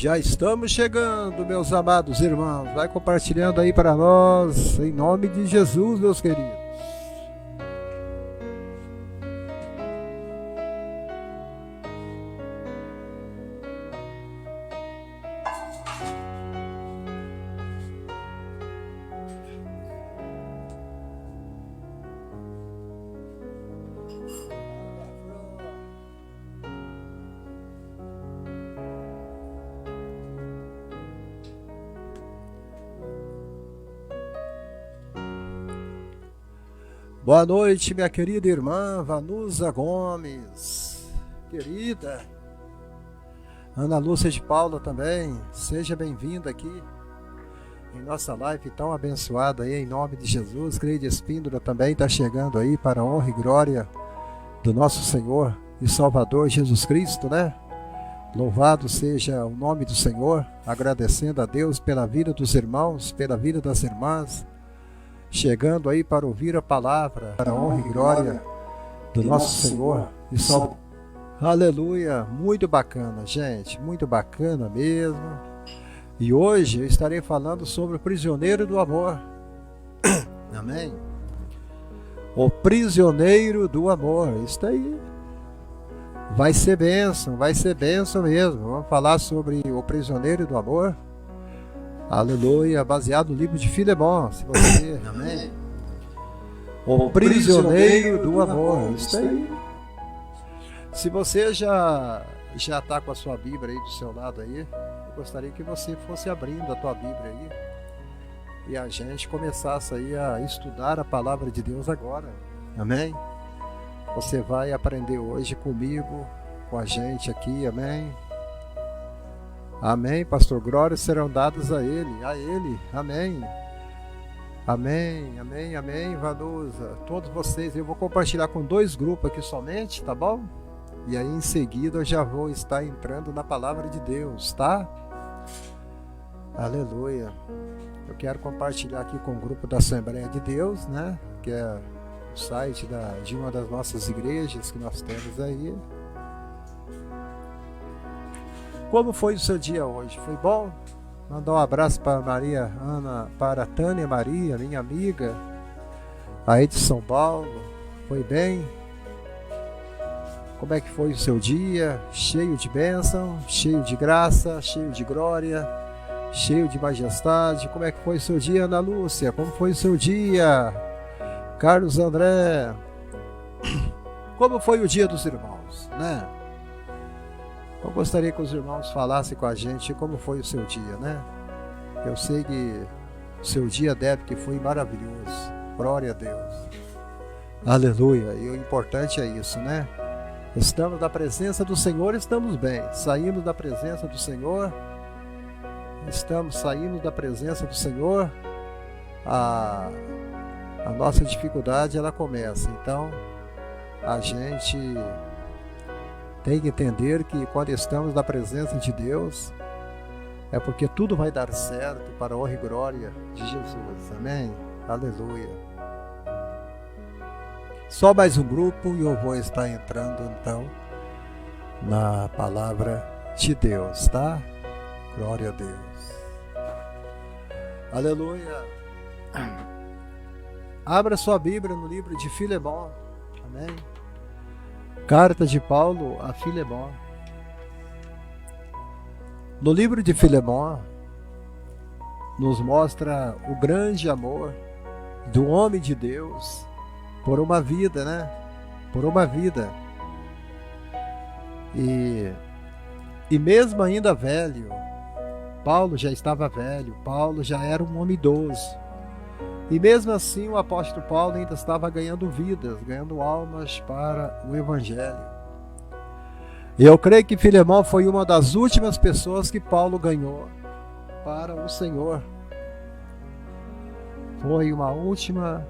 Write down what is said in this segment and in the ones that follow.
Já estamos chegando, meus amados irmãos. Vai compartilhando aí para nós, em nome de Jesus, meus queridos. Boa noite, minha querida irmã Vanusa Gomes, querida Ana Lúcia de Paula também, seja bem-vinda aqui em nossa live tão abençoada aí, em nome de Jesus. Cleide Espíndola também está chegando aí para a honra e glória do nosso Senhor e Salvador Jesus Cristo, né? Louvado seja o nome do Senhor, agradecendo a Deus pela vida dos irmãos, pela vida das irmãs, chegando aí para ouvir a palavra, para a honra e glória do nosso Senhor e Salvador. Aleluia, muito bacana, gente, muito bacana mesmo. E hoje eu estarei falando sobre o prisioneiro do amor. Amém? O prisioneiro do amor, isso aí. Vai ser bênção mesmo. Vamos falar sobre o prisioneiro do amor. Aleluia, baseado no livro de Filemão, se você... Amém? O prisioneiro do amor, isso aí. Se você já está com a sua Bíblia aí do seu lado aí, eu gostaria que você fosse abrindo a tua Bíblia aí e a gente começasse aí a estudar a palavra de Deus agora. Amém? Você vai aprender hoje comigo, com a gente aqui, amém? Amém, pastor, glórias serão dadas a ele, amém. Amém, Vanusa, todos vocês, eu vou compartilhar com 2 grupos aqui somente, tá bom? E aí em seguida eu já vou estar entrando na palavra de Deus, tá? Aleluia. Eu quero compartilhar aqui com o grupo da Assembleia de Deus, né? Que é o site de uma das nossas igrejas que nós temos aí. Como foi o seu dia hoje? Foi bom? Mandar um abraço para Maria Ana, para a Tânia Maria, minha amiga, aí de São Paulo. Foi bem? Como é que foi o seu dia? Cheio de bênção, cheio de graça, cheio de glória, cheio de majestade. Como é que foi o seu dia, Ana Lúcia? Como foi o seu dia? Carlos André. Como foi o dia dos irmãos, né? Eu gostaria que os irmãos falassem com a gente como foi o seu dia, né? Eu sei que o seu dia deve que foi maravilhoso. Glória a Deus. Aleluia. E o importante é isso, né? Estamos na presença do Senhor, estamos bem. Saímos da presença do Senhor. Estamos saindo da presença do Senhor. A nossa dificuldade, ela começa. Então, a gente tem que entender que quando estamos na presença de Deus, é porque tudo vai dar certo para a honra e glória de Jesus. Amém? Aleluia. Só mais um grupo e eu vou estar entrando então na palavra de Deus, tá? Glória a Deus. Aleluia. Abra sua Bíblia no livro de Filemão. Amém? Carta de Paulo a Filemão. No livro de Filemão, nos mostra o grande amor do homem de Deus por uma vida, né? Por uma vida. E mesmo ainda velho, Paulo já estava velho, Paulo já era um homem idoso. E mesmo assim o apóstolo Paulo ainda estava ganhando vidas, ganhando almas para o Evangelho. E eu creio que Filemão foi uma das últimas pessoas que Paulo ganhou para o Senhor. Foi uma última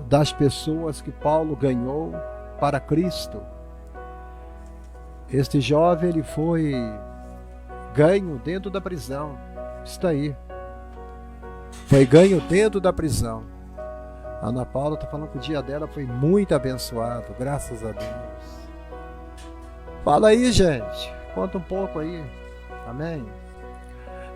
das pessoas que Paulo ganhou para Cristo. Este jovem, ele foi ganho dentro da prisão. Está aí. Foi ganho dentro da prisão. A Ana Paula está falando que o dia dela foi muito abençoado, graças a Deus. Fala aí, gente. Conta um pouco aí. Amém?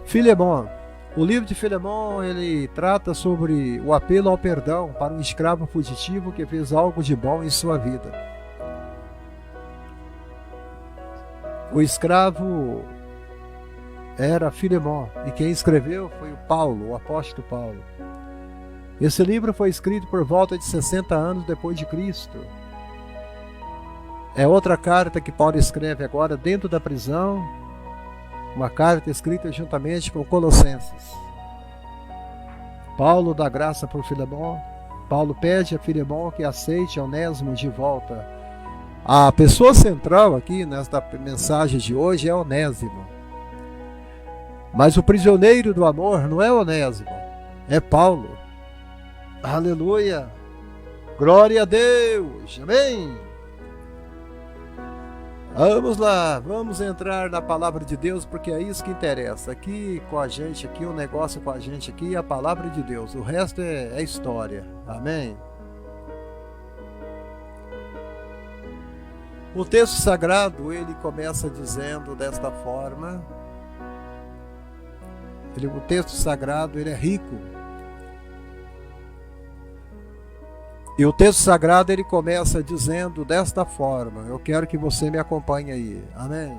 Filemon. O livro de Filemon, ele trata sobre o apelo ao perdão para um escravo fugitivo que fez algo de bom em sua vida. O escravo era Filemon, e quem escreveu foi o Paulo, o apóstolo Paulo. Esse livro foi escrito por volta de 60 anos depois de Cristo. É outra carta que Paulo escreve agora dentro da prisão, uma carta escrita juntamente com Colossenses. Paulo dá graça por Filemon. Paulo pede a Filemon que aceite Onésimo de volta. A pessoa central aqui nesta mensagem de hoje é Onésimo. Mas o prisioneiro do amor não é Onésimo, é Paulo. Aleluia! Glória a Deus! Amém! Vamos lá, vamos entrar na palavra de Deus, porque é isso que interessa. Aqui com a gente, aqui o negócio com a gente aqui é a palavra de Deus. O resto é história. Amém? O texto sagrado, ele começa dizendo desta forma. O texto sagrado, ele é rico. E o texto sagrado, ele começa dizendo desta forma. Eu quero que você me acompanhe aí. Amém?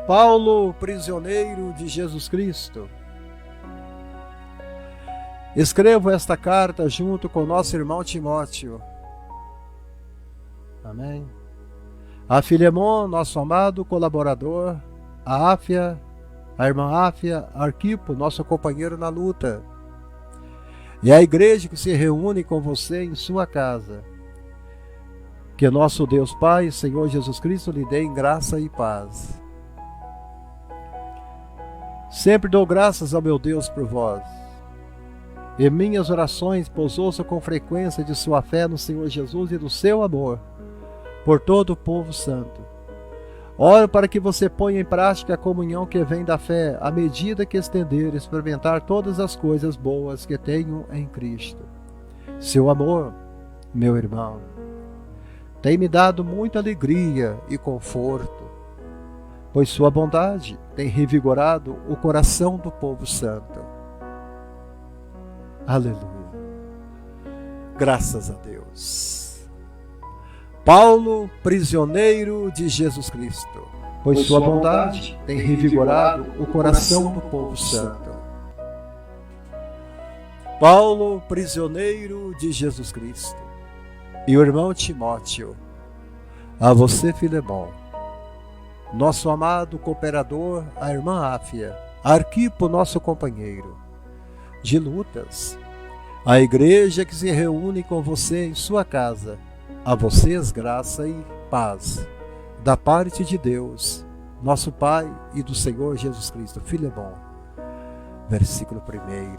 Paulo, prisioneiro de Jesus Cristo. Escrevo esta carta junto com nosso irmão Timóteo. Amém? A Filemon, nosso amado colaborador. A Áfia, a irmã Áfia, Arquipo, nosso companheiro na luta. E a igreja que se reúne com você em sua casa. Que nosso Deus Pai, Senhor Jesus Cristo, lhe dê em graça e paz. Sempre dou graças ao meu Deus por vós. Em minhas orações, pois ouço com frequência de sua fé no Senhor Jesus e do seu amor por todo o povo santo. Oro para que você ponha em prática a comunhão que vem da fé, à medida que estender e experimentar todas as coisas boas que tenho em Cristo. Seu amor, meu irmão, tem me dado muita alegria e conforto, pois sua bondade tem revigorado o coração do povo santo. Aleluia. Graças a Deus. Paulo, prisioneiro de Jesus Cristo, pois sua bondade tem revigorado o coração do povo santo. Paulo, prisioneiro de Jesus Cristo, e o irmão Timóteo, a você, Filemon, nosso amado cooperador, a irmã Áfia, Arquipo, nosso companheiro de lutas, a igreja que se reúne com você em sua casa, a vocês graça e paz, da parte de Deus, nosso Pai e do Senhor Jesus Cristo. Filemon, versículo 1.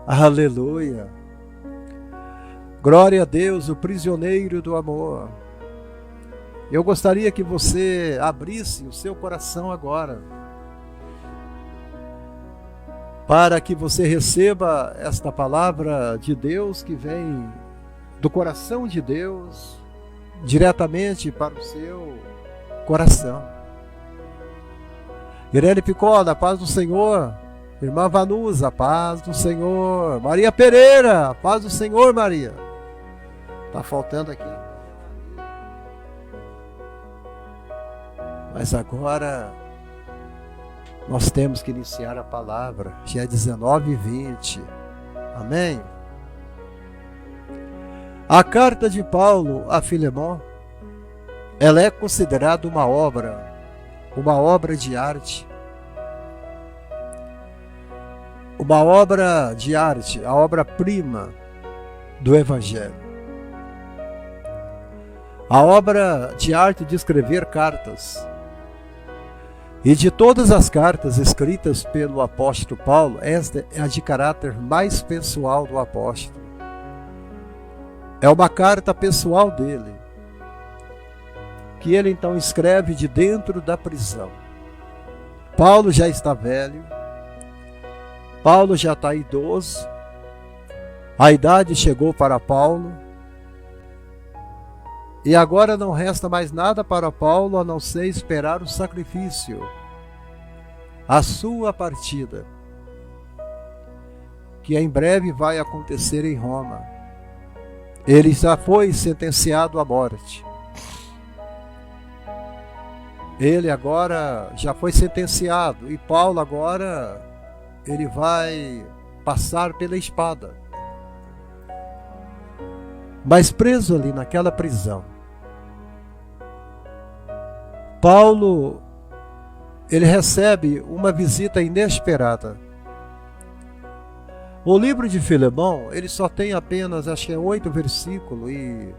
Aleluia! Glória a Deus, o prisioneiro do amor. Eu gostaria que você abrisse o seu coração agora, para que você receba esta palavra de Deus que vem do coração de Deus, diretamente para o seu coração. Irene Picó, da paz do Senhor. Irmã Vanusa, paz do Senhor. Maria Pereira, paz do Senhor, Maria. Está faltando aqui. Mas agora nós temos que iniciar a palavra. Já é 19h20. Amém? A carta de Paulo a Filemon, ela é considerada uma obra de arte. Uma obra de arte, a obra-prima do Evangelho. A obra de arte de escrever cartas. E de todas as cartas escritas pelo apóstolo Paulo, esta é a de caráter mais pessoal do apóstolo. É uma carta pessoal dele, que ele então escreve de dentro da prisão. Paulo já está velho, Paulo já está idoso, a idade chegou para Paulo, e agora não resta mais nada para Paulo a não ser esperar o sacrifício a sua partida, que em breve vai acontecer em Roma. Ele já foi sentenciado à morte. Ele agora já foi sentenciado, e Paulo agora ele vai passar pela espada. Mas preso ali naquela prisão, Paulo ele recebe uma visita inesperada. O livro de Filemão, ele só tem apenas, acho que 8 versículos, e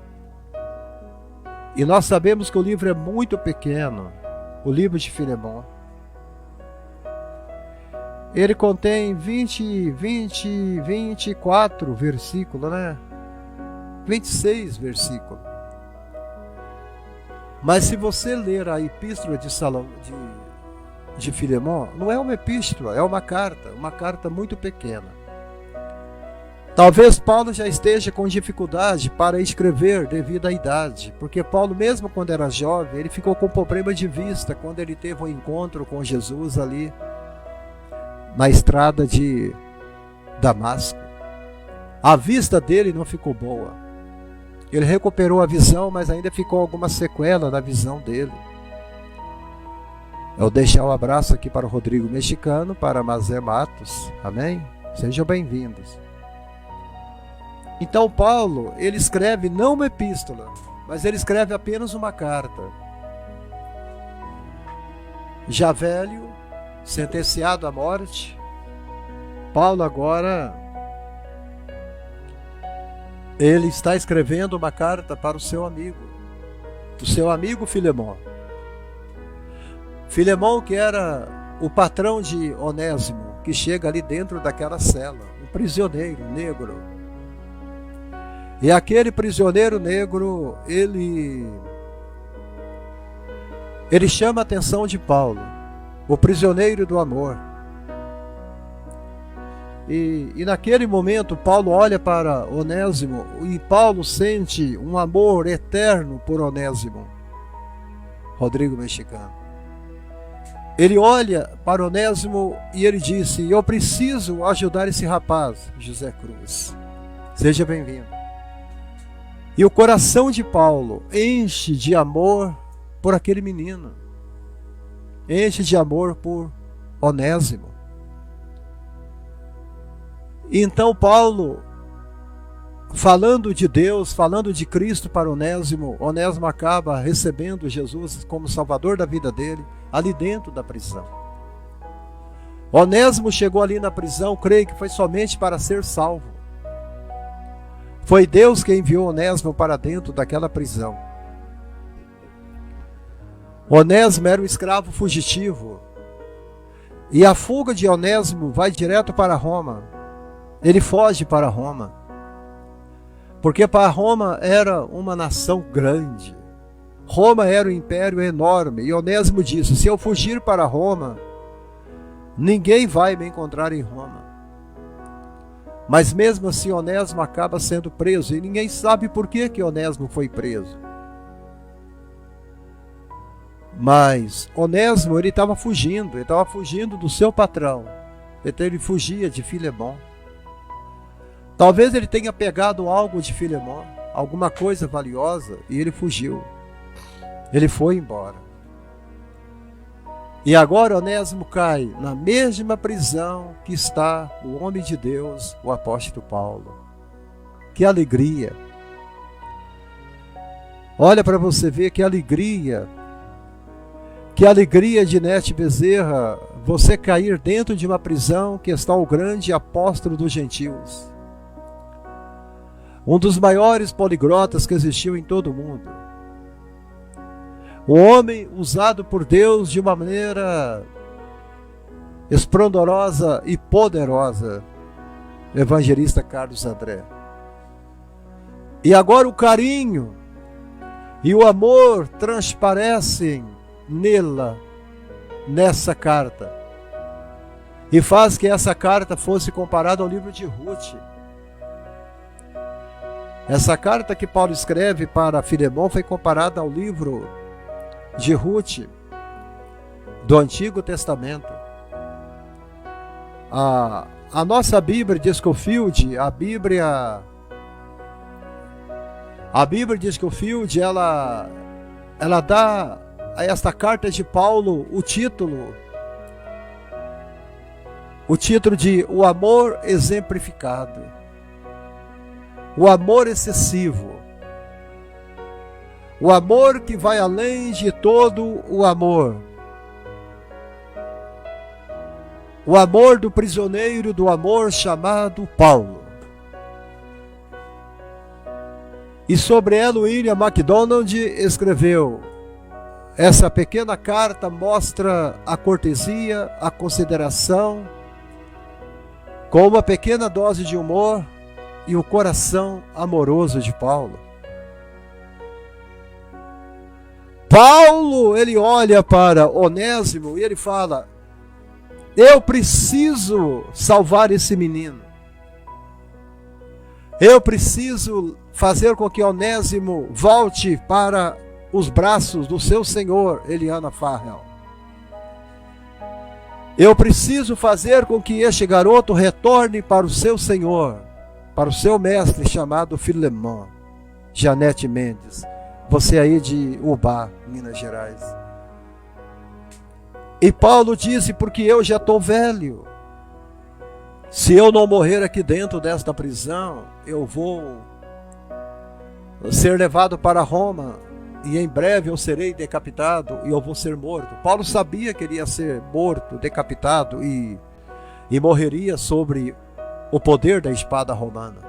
nós sabemos que o livro é muito pequeno, o livro de Filemão. Ele contém 24 versículos, né? 26 versículos. Mas se você ler a epístola de Filemão, não é uma epístola, é uma carta muito pequena. Talvez Paulo já esteja com dificuldade para escrever devido à idade, porque Paulo, mesmo quando era jovem, ele ficou com problema de vista quando ele teve um encontro com Jesus ali na estrada de Damasco. A vista dele não ficou boa. Ele recuperou a visão, mas ainda ficou alguma sequela da visão dele. Eu deixo um abraço aqui para o Rodrigo Mexicano, para Mazé Matos. Amém? Sejam bem-vindos. Então Paulo, ele escreve não uma epístola, mas ele escreve apenas uma carta. Já velho, sentenciado à morte, Paulo agora, ele está escrevendo uma carta para o seu amigo Filemão. Filemão, que era o patrão de Onésimo, que chega ali dentro daquela cela, um prisioneiro negro. E aquele prisioneiro negro, ele chama a atenção de Paulo, o prisioneiro do amor. E naquele momento Paulo olha para Onésimo e Paulo sente um amor eterno por Onésimo. Rodrigo Mexicano. Ele olha para Onésimo e ele disse: eu preciso ajudar esse rapaz, José Cruz. Seja bem-vindo. E o coração de Paulo enche de amor por aquele menino. Enche de amor por Onésimo. E então Paulo, falando de Deus, falando de Cristo para Onésimo, Onésimo acaba recebendo Jesus como Salvador da vida dele, ali dentro da prisão. Onésimo chegou ali na prisão, creio que foi somente para ser salvo. Foi Deus que enviou Onésimo para dentro daquela prisão. Onésimo era um escravo fugitivo. E a fuga de Onésimo vai direto para Roma. Ele foge para Roma. Porque para Roma era uma nação grande. Roma era um império enorme. E Onésimo disse: se eu fugir para Roma, ninguém vai me encontrar em Roma. Mas mesmo assim Onésimo acaba sendo preso, e ninguém sabe por que Onésimo foi preso. Mas Onésimo, ele estava fugindo do seu patrão. Então ele fugia de Filemão. Talvez ele tenha pegado algo de Filemão, alguma coisa valiosa, e ele fugiu. Ele foi embora. E agora Onésimo cai na mesma prisão que está o homem de Deus, o apóstolo Paulo. Que alegria! Olha para você ver que alegria! Que alegria de Nete Bezerra, você cair dentro de uma prisão que está o grande apóstolo dos gentios. Um dos maiores poliglotas que existiu em todo o mundo. O homem usado por Deus de uma maneira esplendorosa e poderosa, evangelista Carlos André. E agora o carinho e o amor transparecem nessa carta. E faz que essa carta fosse comparada ao livro de Ruth. Essa carta que Paulo escreve para Filemão foi comparada ao livro de Ruth, do Antigo Testamento. A nossa Bíblia de Scofield, a Bíblia de Scofield, ela dá a esta carta de Paulo o título de o amor exemplificado, o amor excessivo, o amor que vai além de todo o amor do prisioneiro do amor chamado Paulo. E sobre ela William MacDonald escreveu: essa pequena carta mostra a cortesia, a consideração, com uma pequena dose de humor e o coração amoroso de Paulo. Paulo, ele olha para Onésimo e ele fala: eu preciso salvar esse menino. Eu preciso fazer com que Onésimo volte para os braços do seu senhor, Eliana Farrell. Eu preciso fazer com que este garoto retorne para o seu senhor, para o seu mestre chamado Filemon. Janete Mendes, você aí de Ubá, Minas Gerais. E Paulo disse: porque eu já estou velho. Se eu não morrer aqui dentro desta prisão, eu vou ser levado para Roma, e em breve eu serei decapitado e eu vou ser morto. Paulo sabia que ele ia ser morto, decapitado e morreria sobre o poder da espada romana.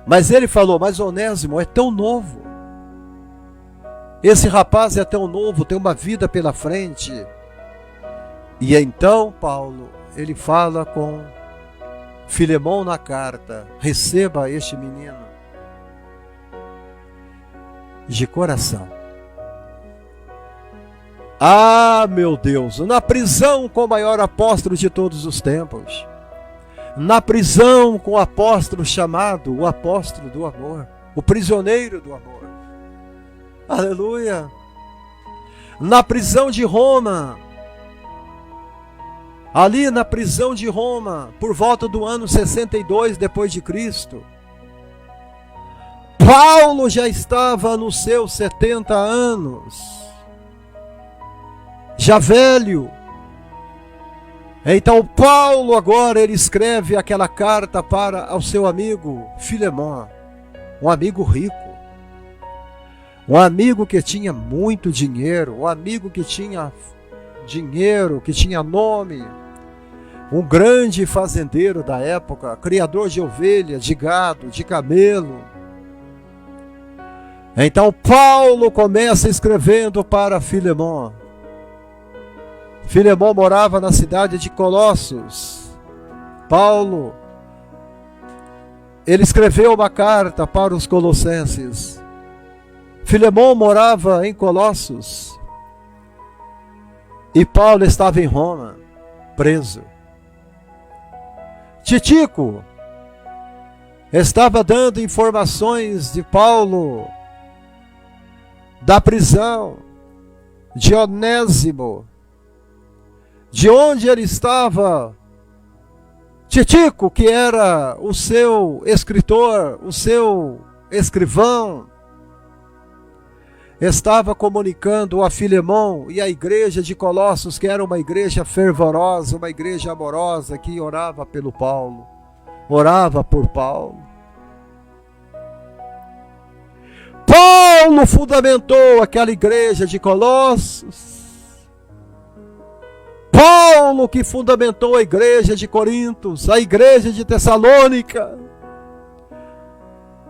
Mas ele falou: mas Onésimo é tão novo, esse rapaz é tão novo, tem uma vida pela frente. E então Paulo, ele fala com Filemon na carta: receba este menino de coração. Ah, meu Deus, na prisão com o maior apóstolo de todos os tempos, na prisão com o apóstolo chamado o apóstolo do amor, o prisioneiro do amor. Aleluia! Na prisão de Roma, ali na prisão de Roma, por volta do ano 62 depois de Cristo, Paulo já estava nos seus 70 anos, já velho. Então Paulo agora ele escreve aquela carta para o seu amigo Filemon, um amigo rico, um amigo que tinha muito dinheiro, um amigo que tinha dinheiro, que tinha nome, um grande fazendeiro da época, criador de ovelhas, de gado, de camelo. Então Paulo começa escrevendo para Filemon. Filemon morava na cidade de Colossos. Paulo, ele escreveu uma carta para os colossenses. Filemon morava em Colossos e Paulo estava em Roma, preso. Tíquico estava dando informações de Paulo, da prisão, de Onésimo, de onde ele estava. Tíquico, que era o seu escritor, o seu escrivão, estava comunicando a Filemon e a igreja de Colossos, que era uma igreja fervorosa, uma igreja amorosa, que orava pelo Paulo, orava por Paulo. Paulo fundamentou aquela igreja de Colossos. Paulo que fundamentou a igreja de Corintos, a igreja de Tessalônica.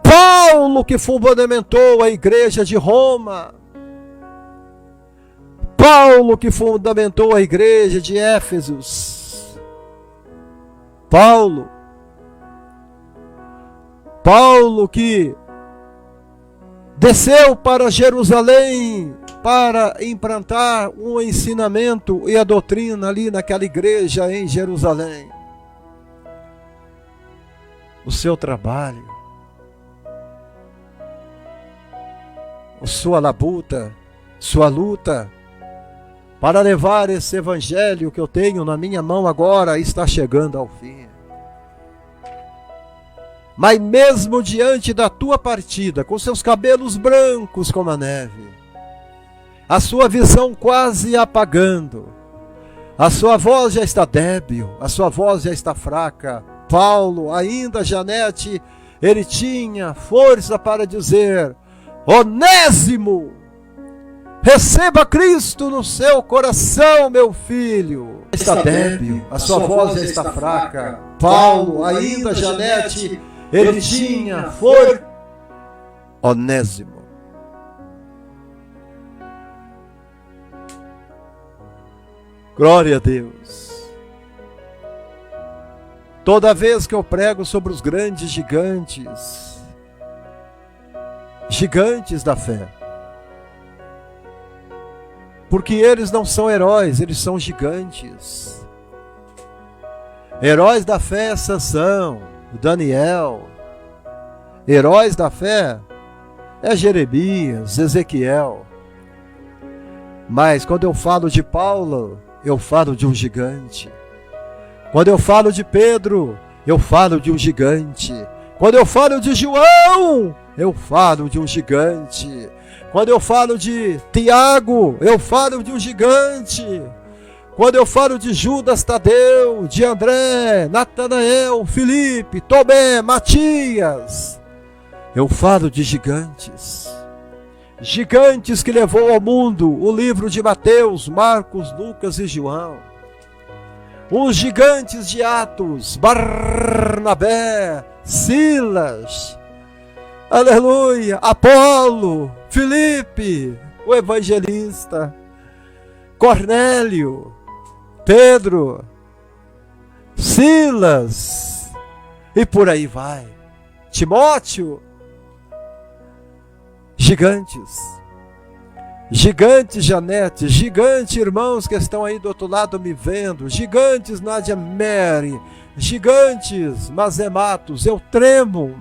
Paulo que fundamentou a igreja de Roma. Paulo que fundamentou a igreja de Éfesos. Paulo que desceu para Jerusalém para implantar um ensinamento e a doutrina ali naquela igreja em Jerusalém. O seu trabalho, sua labuta, sua luta, para levar esse evangelho que eu tenho na minha mão agora, está chegando ao fim. Mas mesmo diante da tua partida, com seus cabelos brancos como a neve, a sua visão quase apagando, a sua voz já está débil, a sua voz já está fraca, Paulo, ainda Janete, ele tinha força para dizer: Onésimo, receba Cristo no seu coração, meu filho. Está débil, a sua voz já está fraca, Paulo, ainda Janete, ele tinha força. Onésimo. Glória a Deus. Toda vez que eu prego sobre os grandes gigantes, gigantes da fé, porque eles não são heróis, eles são gigantes. Heróis da fé é Sansão, Daniel. Heróis da fé é Jeremias, Ezequiel. Mas quando eu falo de Paulo, eu falo de um gigante. Quando eu falo de Pedro, eu falo de um gigante. Quando eu falo de João, eu falo de um gigante. Quando eu falo de Tiago, eu falo de um gigante. Quando eu falo de Judas Tadeu, de André, Natanael, Filipe, Tomé, Matias, eu falo de gigantes. Gigantes que levou ao mundo o livro de Mateus, Marcos, Lucas e João. Os gigantes de Atos, Barnabé, Silas, aleluia, Apolo, Filipe, o evangelista, Cornélio, Pedro, Silas, e por aí vai. Timóteo. Gigantes. Gigantes, Janete, gigante, irmãos que estão aí do outro lado me vendo, gigantes, Nádia Mary, gigantes, Mazematos, eu tremo,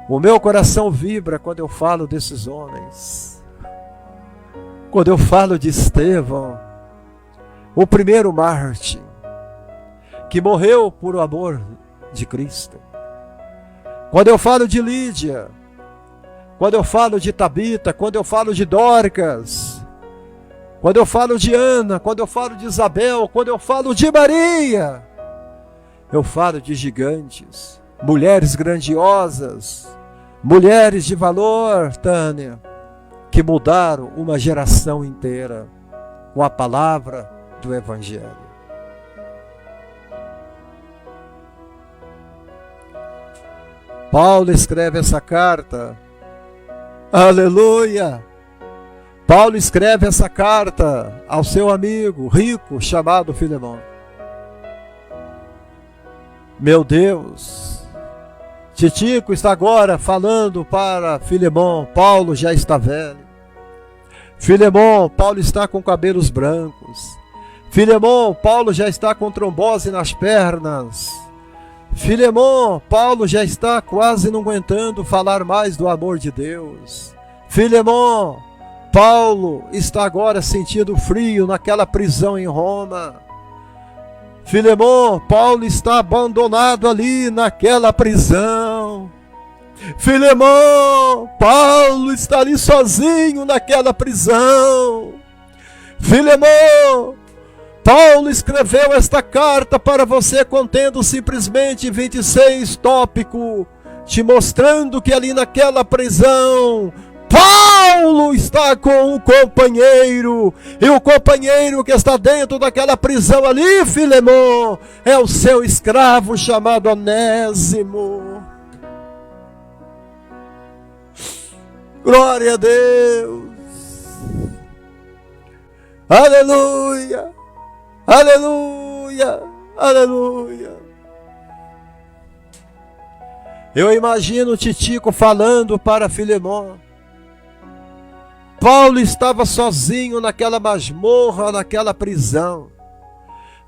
o meu coração vibra quando eu falo desses homens, quando eu falo de Estevão, o primeiro mártir, que morreu por o amor de Cristo, quando eu falo de Lídia, quando eu falo de Tabita, quando eu falo de Dorcas, quando eu falo de Ana, quando eu falo de Isabel, quando eu falo de Maria, eu falo de gigantes, mulheres grandiosas, mulheres de valor, Tânia, que mudaram uma geração inteira com a palavra do Evangelho. Paulo escreve essa carta. Aleluia! Paulo escreve essa carta ao seu amigo rico chamado Filemão. Meu Deus! Titico está agora falando para Filemão. Paulo já está velho. Filemão, Paulo está com cabelos brancos. Filemão, Paulo já está com trombose nas pernas. Filemão, Paulo já está quase não aguentando falar mais do amor de Deus. Filemão, Paulo está agora sentindo frio naquela prisão em Roma. Filemão, Paulo está abandonado ali naquela prisão. Filemão, Paulo está ali sozinho naquela prisão. Filemão, Paulo escreveu esta carta para você contendo simplesmente 26 tópicos, te mostrando que ali naquela prisão, Paulo está com um companheiro, e o companheiro que está dentro daquela prisão ali, Filemão, é o seu escravo chamado Onésimo. Glória a Deus. Aleluia. Aleluia, aleluia. Eu imagino o Titico falando para Filemão. Paulo estava sozinho naquela masmorra, naquela prisão,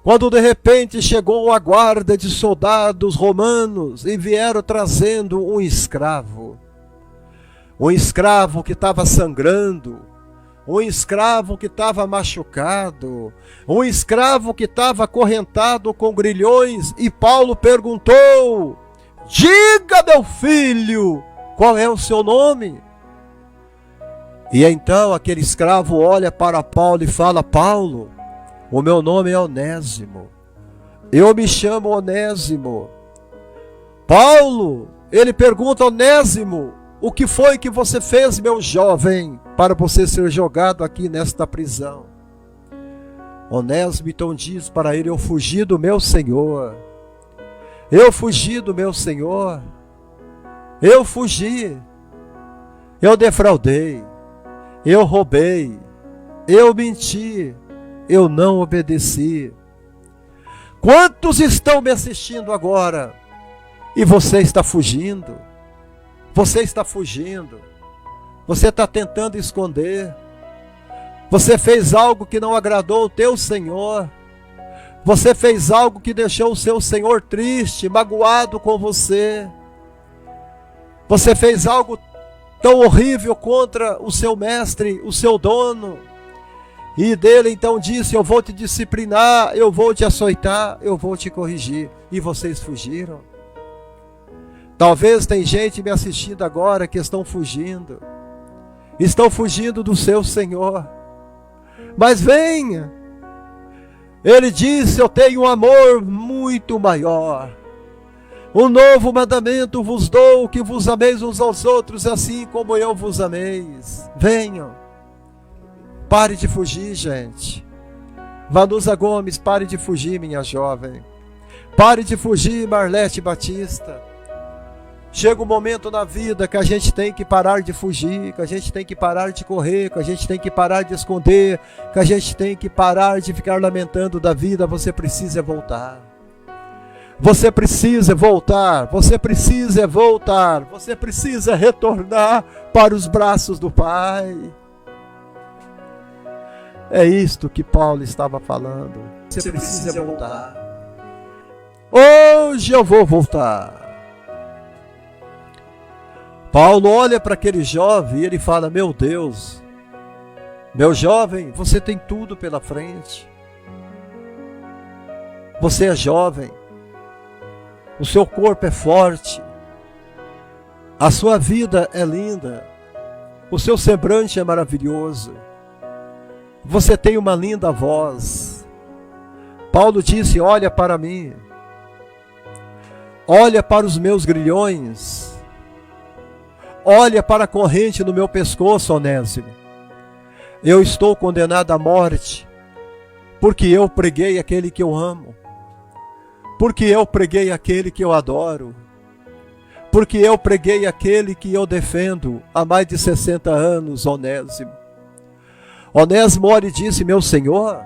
quando de repente chegou a guarda de soldados romanos e vieram trazendo um escravo que estava sangrando, um escravo que estava machucado, um escravo que estava acorrentado com grilhões, e Paulo perguntou: diga, meu filho, qual é o seu nome? E então aquele escravo olha para Paulo e fala: Paulo, o meu nome é Onésimo, eu me chamo Onésimo. Paulo, ele pergunta: Onésimo, o que foi que você fez, meu jovem, para você ser jogado aqui nesta prisão? Onésimo então diz para ele: eu fugi do meu Senhor, eu fugi do meu Senhor, eu fugi, eu defraudei, eu roubei, eu menti, eu não obedeci. Quantos estão me assistindo agora e você está fugindo? Você está fugindo, você está tentando esconder, você fez algo que não agradou o teu Senhor, você fez algo que deixou o seu Senhor triste, magoado com você, você fez algo tão horrível contra o seu mestre, o seu dono, e dele então disse: eu vou te disciplinar, eu vou te açoitar, eu vou te corrigir, e vocês fugiram. Talvez tem gente me assistindo agora que estão fugindo do seu Senhor. Mas venha, ele disse: eu tenho um amor muito maior. Um novo mandamento vos dou, que vos ameis uns aos outros, assim como eu vos ameis. Venham, pare de fugir, gente. Vanusa Gomes, pare de fugir, minha jovem. Pare de fugir, Marlete Batista. Chega um momento na vida que a gente tem que parar de fugir, que a gente tem que parar de correr, que a gente tem que parar de esconder, que a gente tem que parar de ficar lamentando da vida. Você precisa voltar. Você precisa voltar, você precisa voltar, você precisa retornar para os braços do Pai. É isto que Paulo estava falando. Você precisa voltar. Hoje eu vou voltar. Paulo olha para aquele jovem e ele fala: meu Deus, meu jovem, você tem tudo pela frente. Você é jovem, o seu corpo é forte, a sua vida é linda, o seu semblante é maravilhoso, você tem uma linda voz. Paulo disse: olha para mim, olha para os meus grilhões, olha para a corrente no meu pescoço, Onésimo. Eu estou condenado à morte, porque eu preguei aquele que eu amo, porque eu preguei aquele que eu adoro, porque eu preguei aquele que eu defendo há mais de 60 anos, Onésimo. Onésimo olha e disse: meu Senhor,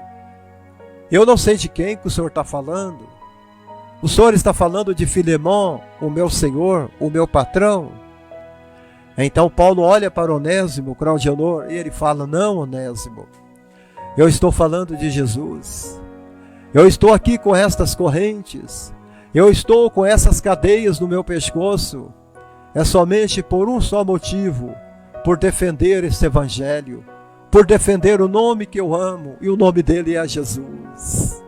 eu não sei de quem que o Senhor está falando. O Senhor está falando de Filemão, o meu Senhor, o meu patrão? Então Paulo olha para Onésimo, Claudianor, e ele fala: não, Onésimo, eu estou falando de Jesus. Eu estou aqui com estas correntes, eu estou com essas cadeias no meu pescoço, é somente por um só motivo: por defender esse evangelho, por defender o nome que eu amo, e o nome dele é Jesus.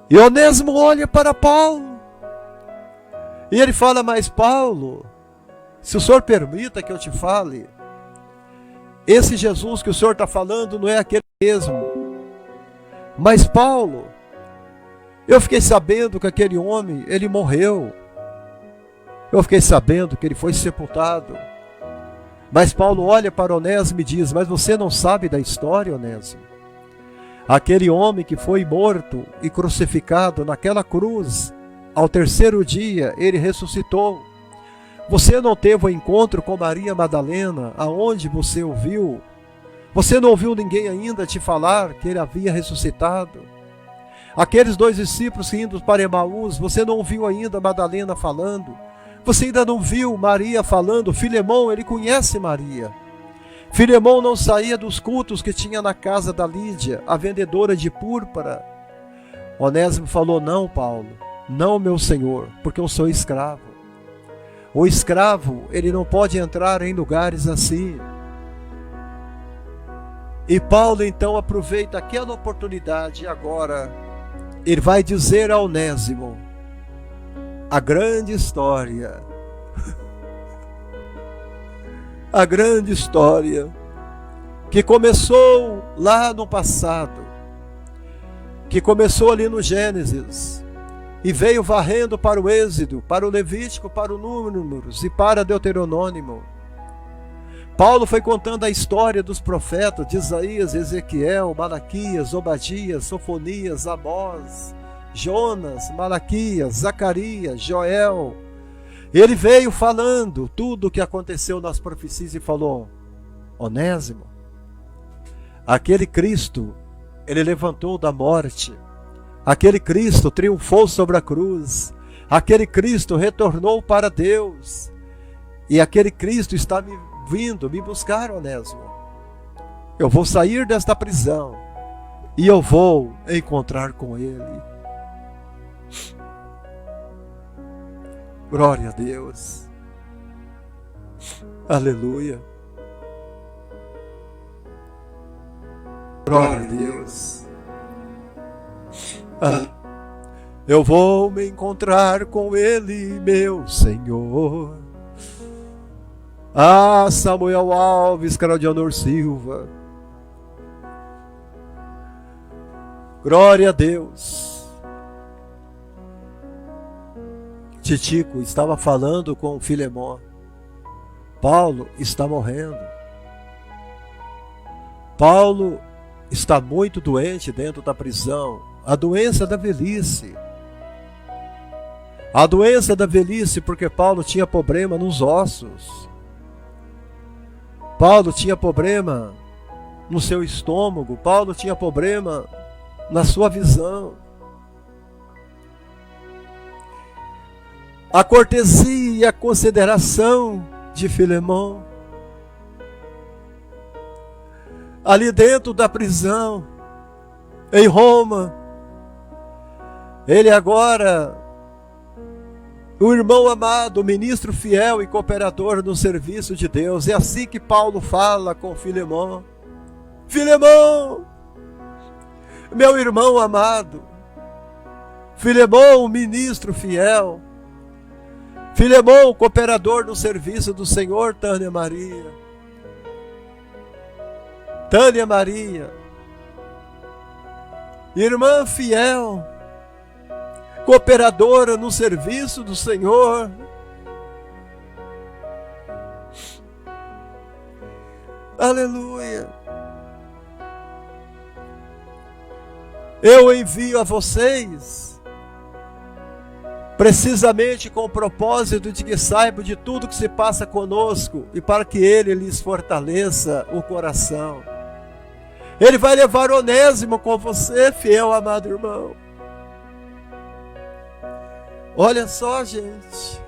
E Onésimo olha para Paulo, e ele fala: mas Paulo, se o Senhor permita que eu te fale, esse Jesus que o Senhor está falando não é aquele mesmo. Mas Paulo, eu fiquei sabendo que aquele homem, ele morreu. Eu fiquei sabendo que ele foi sepultado. Mas Paulo olha para Onésimo e diz: mas você não sabe da história, Onésimo? Aquele homem que foi morto e crucificado naquela cruz, ao terceiro dia ele ressuscitou. Você não teve um encontro com Maria Madalena, aonde você ouviu? Você não ouviu ninguém ainda te falar que ele havia ressuscitado? Aqueles 2 discípulos indo para Emaús, você não ouviu ainda Madalena falando? Você ainda não viu Maria falando? Filemão, ele conhece Maria. Filemão não saía dos cultos que tinha na casa da Lídia, a vendedora de púrpura. Onésimo falou: não, Paulo, não, meu Senhor, porque eu sou escravo. O escravo, ele não pode entrar em lugares assim. E Paulo então aproveita aquela oportunidade e agora ele vai dizer a Onésimo a grande história. A grande história que começou lá no passado, que começou ali no Gênesis e veio varrendo para o Êxodo, para o Levítico, para o Números e para Deuteronômio. Paulo foi contando a história dos profetas de Isaías, Ezequiel, Malaquias, Obadias, Sofonias, Amós, Jonas, Malaquias, Zacarias, Joel. Ele veio falando tudo o que aconteceu nas profecias e falou: Onésimo, aquele Cristo, ele levantou da morte, aquele Cristo triunfou sobre a cruz, aquele Cristo retornou para Deus, e aquele Cristo está vindo me buscar, Onésimo. Eu vou sair desta prisão e eu vou encontrar com ele. Glória a Deus. Aleluia. Glória a Deus. Eu vou me encontrar com ele, meu Senhor. Samuel Alves, Claudianor Silva. Glória a Deus. Titico estava falando com Filemon. Paulo está morrendo. Paulo está muito doente dentro da prisão. A doença da velhice. A doença da velhice porque Paulo tinha problema nos ossos. Paulo tinha problema no seu estômago. Paulo tinha problema na sua visão. A cortesia e a consideração de Filemon. Ali dentro da prisão, em Roma, ele agora, o irmão amado, o ministro fiel e cooperador no serviço de Deus. É assim que Paulo fala com Filemon. Filemon, meu irmão amado. Filemon, o ministro fiel. Filemon, cooperador no serviço do Senhor. Tânia Maria. Tânia Maria, irmã fiel, cooperadora no serviço do Senhor. Aleluia. Eu envio a vocês precisamente com o propósito de que saibam de tudo que se passa conosco e para que ele lhes fortaleça o coração. Ele vai levar Onésimo com você, fiel amado irmão. Olha só, gente.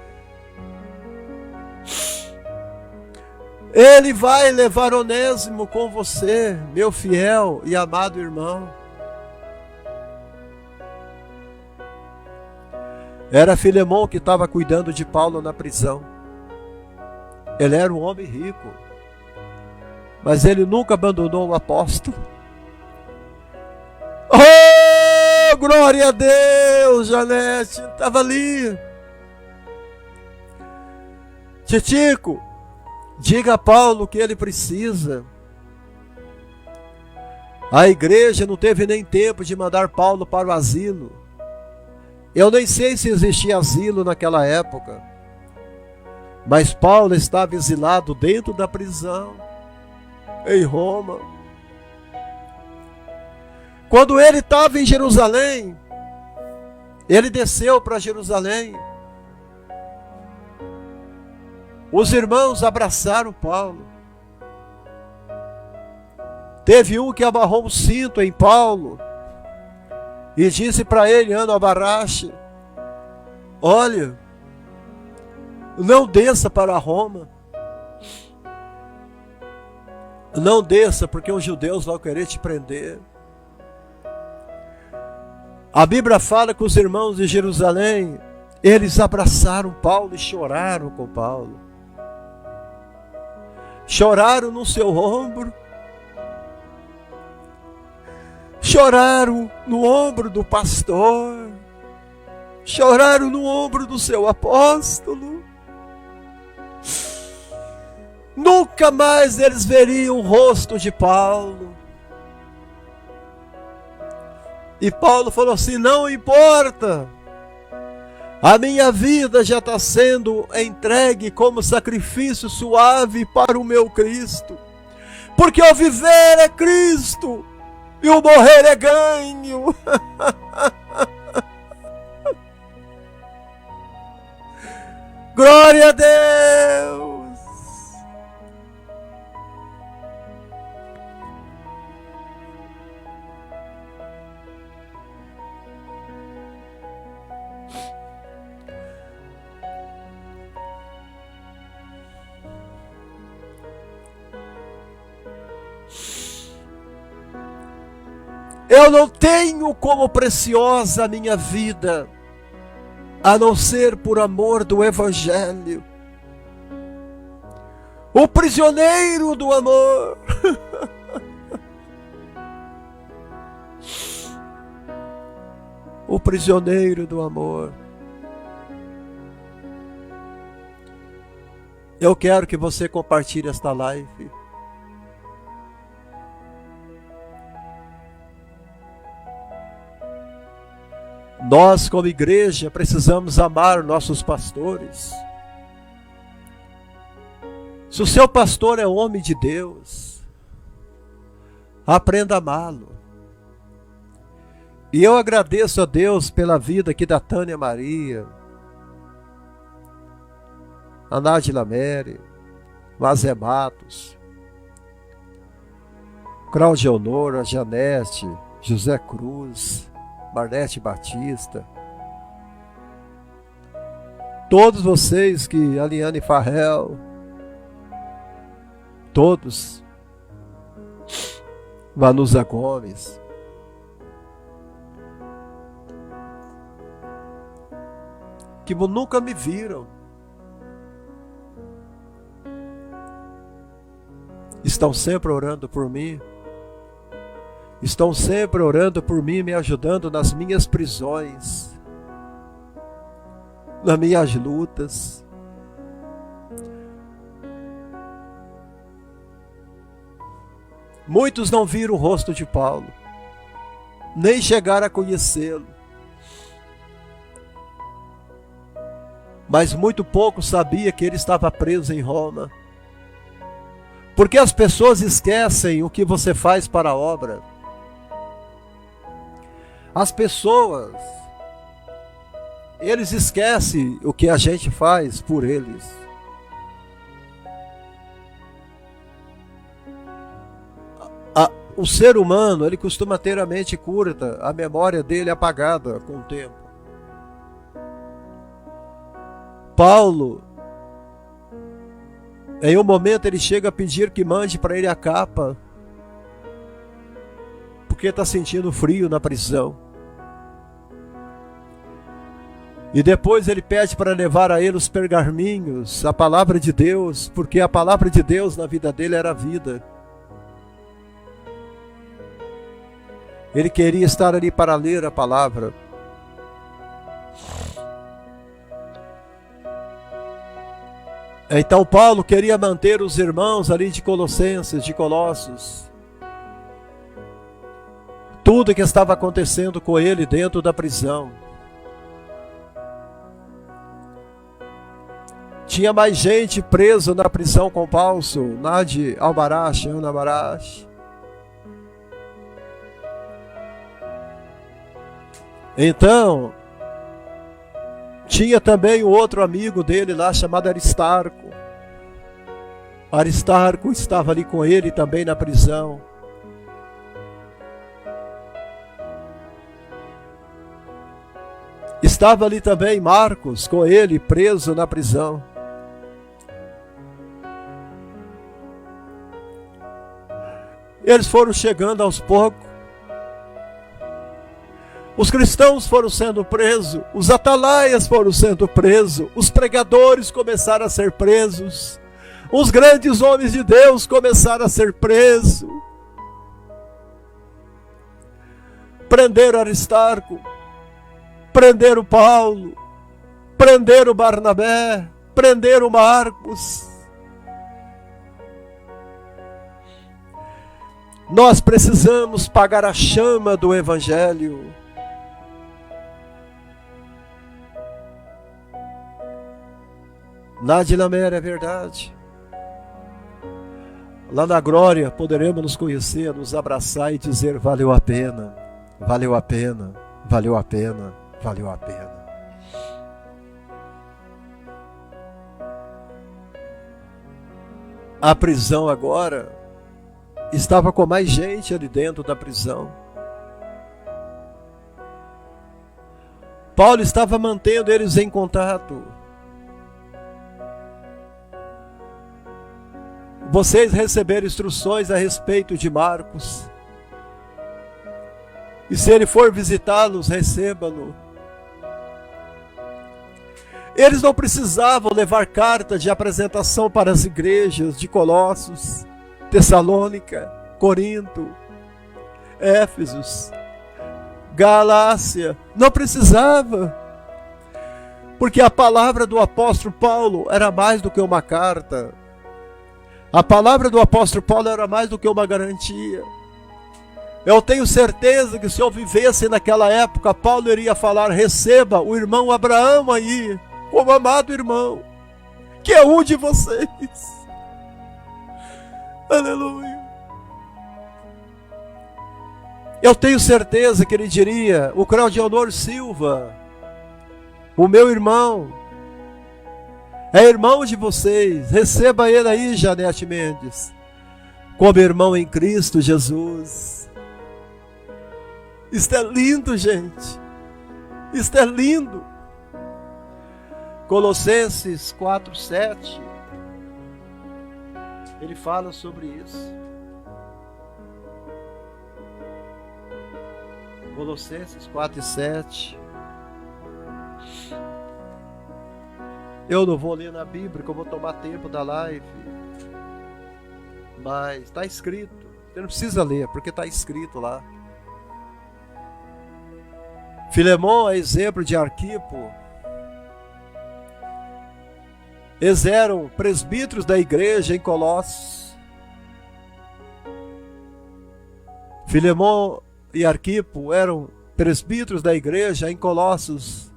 Ele vai levar Onésimo com você, meu fiel e amado irmão. Era Filemon que estava cuidando de Paulo na prisão. Ele era um homem rico, mas ele nunca abandonou o apóstolo. Oh, glória a Deus, Janete, estava ali. Titico, diga a Paulo o que ele precisa. A igreja não teve nem tempo de mandar Paulo para o asilo. Eu nem sei se existia asilo naquela época, mas Paulo estava exilado dentro da prisão, em Roma. Quando ele estava em Jerusalém, ele desceu para Jerusalém. Os irmãos abraçaram Paulo. Teve um que amarrou um cinto em Paulo e disse para ele, Anabarache, olha, não desça para Roma. Não desça, porque os judeus vão querer te prender. A Bíblia fala que os irmãos de Jerusalém, eles abraçaram Paulo e choraram com Paulo. Choraram no seu ombro. choraram no ombro do pastor, choraram no ombro do seu apóstolo. Nunca mais eles veriam o rosto de Paulo. E Paulo falou assim: não importa, a minha vida já está sendo entregue como sacrifício suave para o meu Cristo, porque o viver é Cristo e o morrer é ganho. Glória a Deus! Eu não tenho como preciosa a minha vida, a não ser por amor do Evangelho. O prisioneiro do amor. O prisioneiro do amor. Eu quero que você compartilhe esta live. Nós, como igreja, precisamos amar nossos pastores. Se o seu pastor é homem de Deus, aprenda a amá-lo. E eu agradeço a Deus pela vida aqui da Tânia Maria, a Nádila Mary, Mazé Matos, Cláudia Honora, Janete, José Cruz, Marnete Batista, todos vocês que, Aliane Farrell, todos, Vanusa Gomes, que nunca me viram, estão sempre orando por mim, estão sempre orando por mim, me ajudando nas minhas prisões, nas minhas lutas. Muitos não viram o rosto de Paulo, nem chegaram a conhecê-lo. Mas muito pouco sabia que ele estava preso em Roma. Porque as pessoas esquecem o que você faz para a obra. As pessoas, eles esquecem o que a gente faz por eles. O ser humano, ele costuma ter a mente curta, a memória dele apagada com o tempo. Paulo, em um momento ele chega a pedir que mande para ele a capa, porque está sentindo frio na prisão. E depois ele pede para levar a ele os pergaminhos, a palavra de Deus, porque a palavra de Deus na vida dele era a vida. Ele queria estar ali para ler a palavra. Então Paulo queria manter os irmãos ali de Colossenses, de Colossos. Tudo que estava acontecendo com ele dentro da prisão. Tinha mais gente presa na prisão com Paulo, Nadi Albarash, Ana Barash. Então, tinha também o outro amigo dele lá, chamado Aristarco. Aristarco estava ali com ele também na prisão. Estava ali também Marcos, com ele, preso na prisão. Eles foram chegando aos poucos. Os cristãos foram sendo presos, os atalaias foram sendo presos, os pregadores começaram a ser presos, os grandes homens de Deus começaram a ser presos. prenderam Aristarco, prenderam Paulo, prenderam Barnabé, prenderam Marcos. Nós precisamos pagar a chama do Evangelho. Nádia Mera, é verdade. Lá na glória poderemos nos conhecer, nos abraçar e dizer: valeu a pena, valeu a pena, valeu a pena, valeu a pena. A prisão agora estava com mais gente ali dentro da prisão. Paulo estava mantendo eles em contato. Vocês receberam instruções a respeito de Marcos. E se ele for visitá-los, receba-lo. Eles não precisavam levar carta de apresentação para as igrejas de Colossos, Tessalônica, Corinto, Éfesos, Galácia. Não precisava. Porque a palavra do apóstolo Paulo era mais do que uma carta. A palavra do apóstolo Paulo era mais do que uma garantia. Eu tenho certeza que se eu vivesse naquela época, Paulo iria falar: receba o irmão Abraão aí, como amado irmão, que é um de vocês. Aleluia. Eu tenho certeza que ele diria: o Claudionor Silva, o meu irmão, é irmão de vocês, receba ele aí, Janete Mendes, como irmão em Cristo Jesus. Isto é lindo, gente. Isto é lindo. Colossenses 4:7, ele fala sobre isso. Colossenses 4:7. Eu não vou ler na Bíblia, que eu vou tomar tempo da live. Mas está escrito. Você não precisa ler, porque está escrito lá. Filemão é exemplo de Arquipo. Eles eram presbíteros da igreja em Colossos. Filemão e Arquipo eram presbíteros da igreja em Colossos.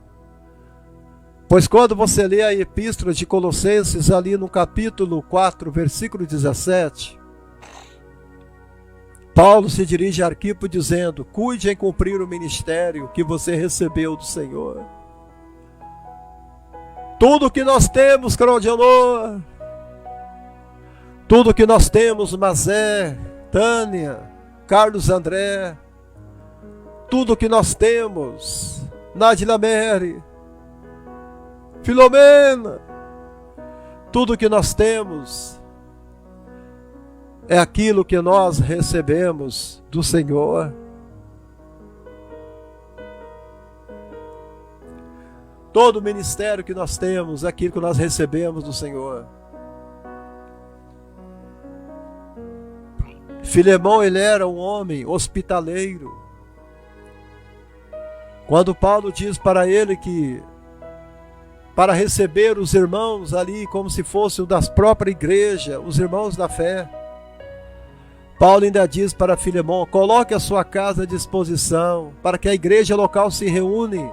Pois quando você lê a epístola de Colossenses, ali no capítulo 4, versículo 17, Paulo se dirige a Arquipo dizendo: cuide em cumprir o ministério que você recebeu do Senhor. Tudo que nós temos, Claudionor, tudo que nós temos, Mazé, Tânia, Carlos André, tudo que nós temos, Nádia Mary, Filomena, tudo que nós temos é aquilo que nós recebemos do Senhor. Todo o ministério que nós temos é aquilo que nós recebemos do Senhor. Filemão, ele era um homem hospitaleiro. Quando Paulo diz para ele que para receber os irmãos ali como se fossem das próprias igrejas, os irmãos da fé, Paulo ainda diz para Filemão: coloque a sua casa à disposição para que a igreja local se reúne.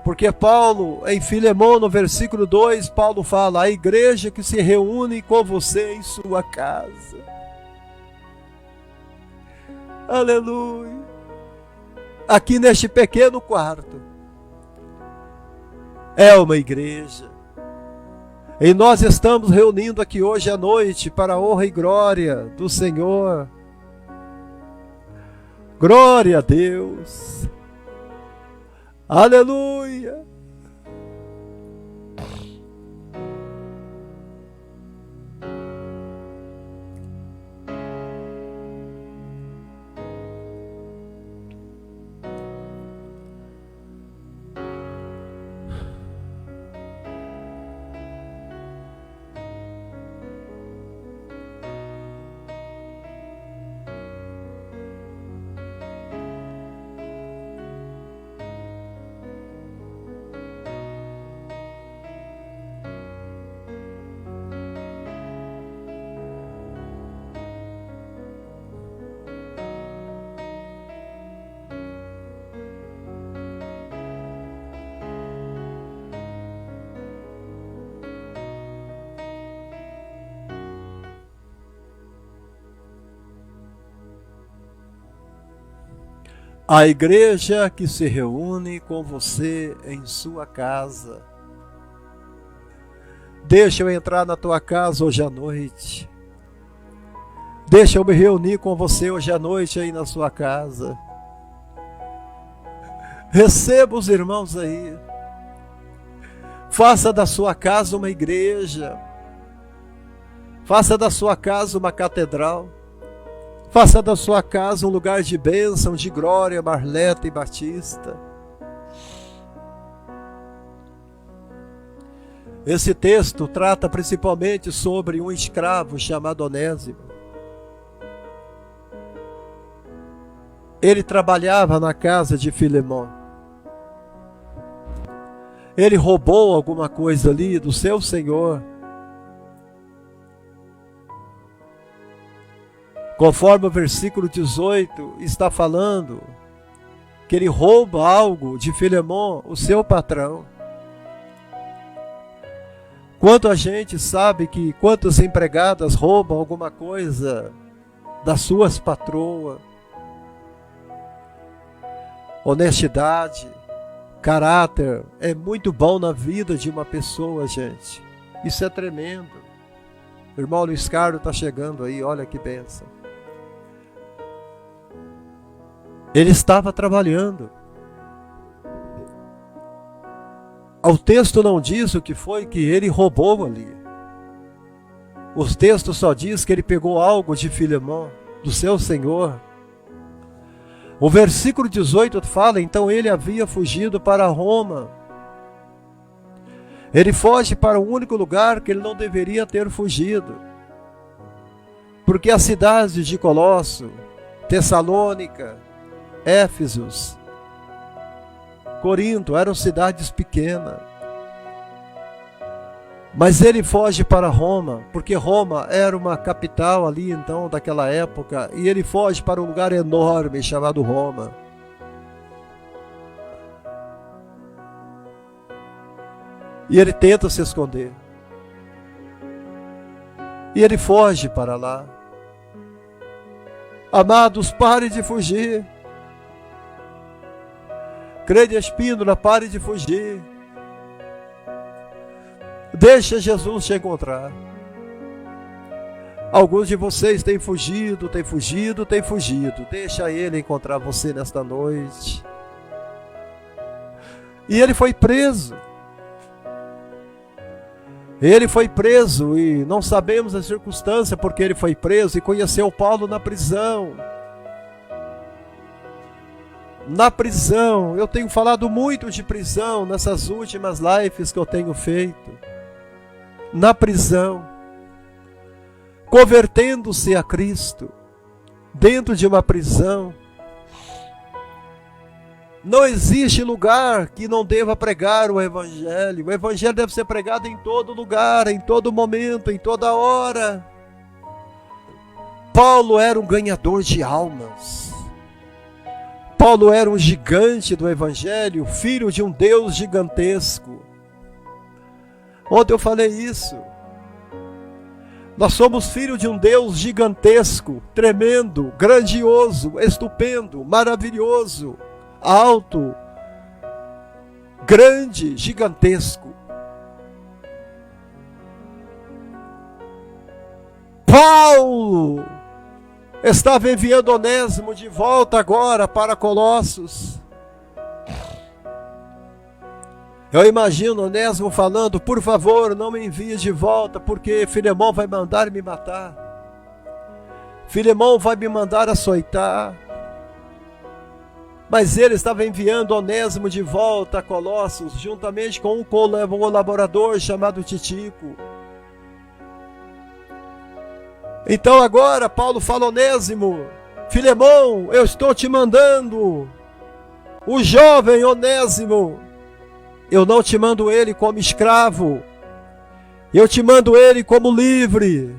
Porque Paulo, em Filemão, no versículo 2, Paulo fala: a igreja que se reúne com você em sua casa. Aleluia. Aqui neste pequeno quarto é uma igreja. E nós estamos reunindo aqui hoje à noite para a honra e glória do Senhor. Glória a Deus. Aleluia. A igreja que se reúne com você em sua casa. Deixa eu entrar na tua casa hoje à noite. Deixa eu me reunir com você hoje à noite aí na sua casa. Receba os irmãos aí. Faça da sua casa uma igreja. Faça da sua casa uma catedral. Faça da sua casa um lugar de bênção, de glória, Marleta e Batista. Esse texto trata principalmente sobre um escravo chamado Onésimo. Ele trabalhava na casa de Filemão. Ele roubou alguma coisa ali do seu senhor. Conforme o versículo 18 está falando que ele rouba algo de Filemão, o seu patrão. Quanta gente sabe que quantas empregadas roubam alguma coisa das suas patroas? Honestidade, caráter é muito bom na vida de uma pessoa, gente. Isso é tremendo. O irmão Luiz Carlos está chegando aí, olha que bênção. Ele estava trabalhando. O texto não diz o que foi que ele roubou ali. O texto só diz que ele pegou algo de Filemão, do seu senhor. O versículo 18 fala, então ele havia fugido para Roma. Ele foge para o único lugar que ele não deveria ter fugido. Porque as cidades de Colosso, Tessalônica, Éfesos, Corinto eram cidades pequenas. Mas ele foge para Roma, porque Roma era uma capital ali então daquela época, e ele foge para um lugar enorme chamado Roma. E ele tenta se esconder. E ele foge para lá. Amados, pare de fugir. Crede Espíndola, pare de fugir. Deixa Jesus te encontrar. Alguns de vocês têm fugido, têm fugido, têm fugido. Deixa ele encontrar você nesta noite. E ele foi preso. Ele foi preso e não sabemos a circunstância porque ele foi preso e conheceu Paulo na prisão. Na prisão, eu tenho falado muito de prisão nessas últimas lives que eu tenho feito. Na prisão, convertendo-se a Cristo, dentro de uma prisão. Não existe lugar que não deva pregar o Evangelho. O Evangelho deve ser pregado em todo lugar, em todo momento, em toda hora. Paulo era um ganhador de almas. Paulo era um gigante do Evangelho, filho de um Deus gigantesco. Ontem eu falei isso. Nós somos filhos de um Deus gigantesco, tremendo, grandioso, estupendo, maravilhoso, alto, grande, gigantesco. Paulo estava enviando Onésimo de volta agora para Colossos. Eu imagino Onésimo falando, por favor, não me envie de volta, porque Filemão vai mandar me matar. Filemão vai me mandar açoitar. Mas ele estava enviando Onésimo de volta a Colossos, juntamente com um colaborador chamado Titico. Então agora Paulo fala, Onésimo, Filemão, eu estou te mandando o jovem Onésimo. Eu não te mando ele como escravo, eu te mando ele como livre,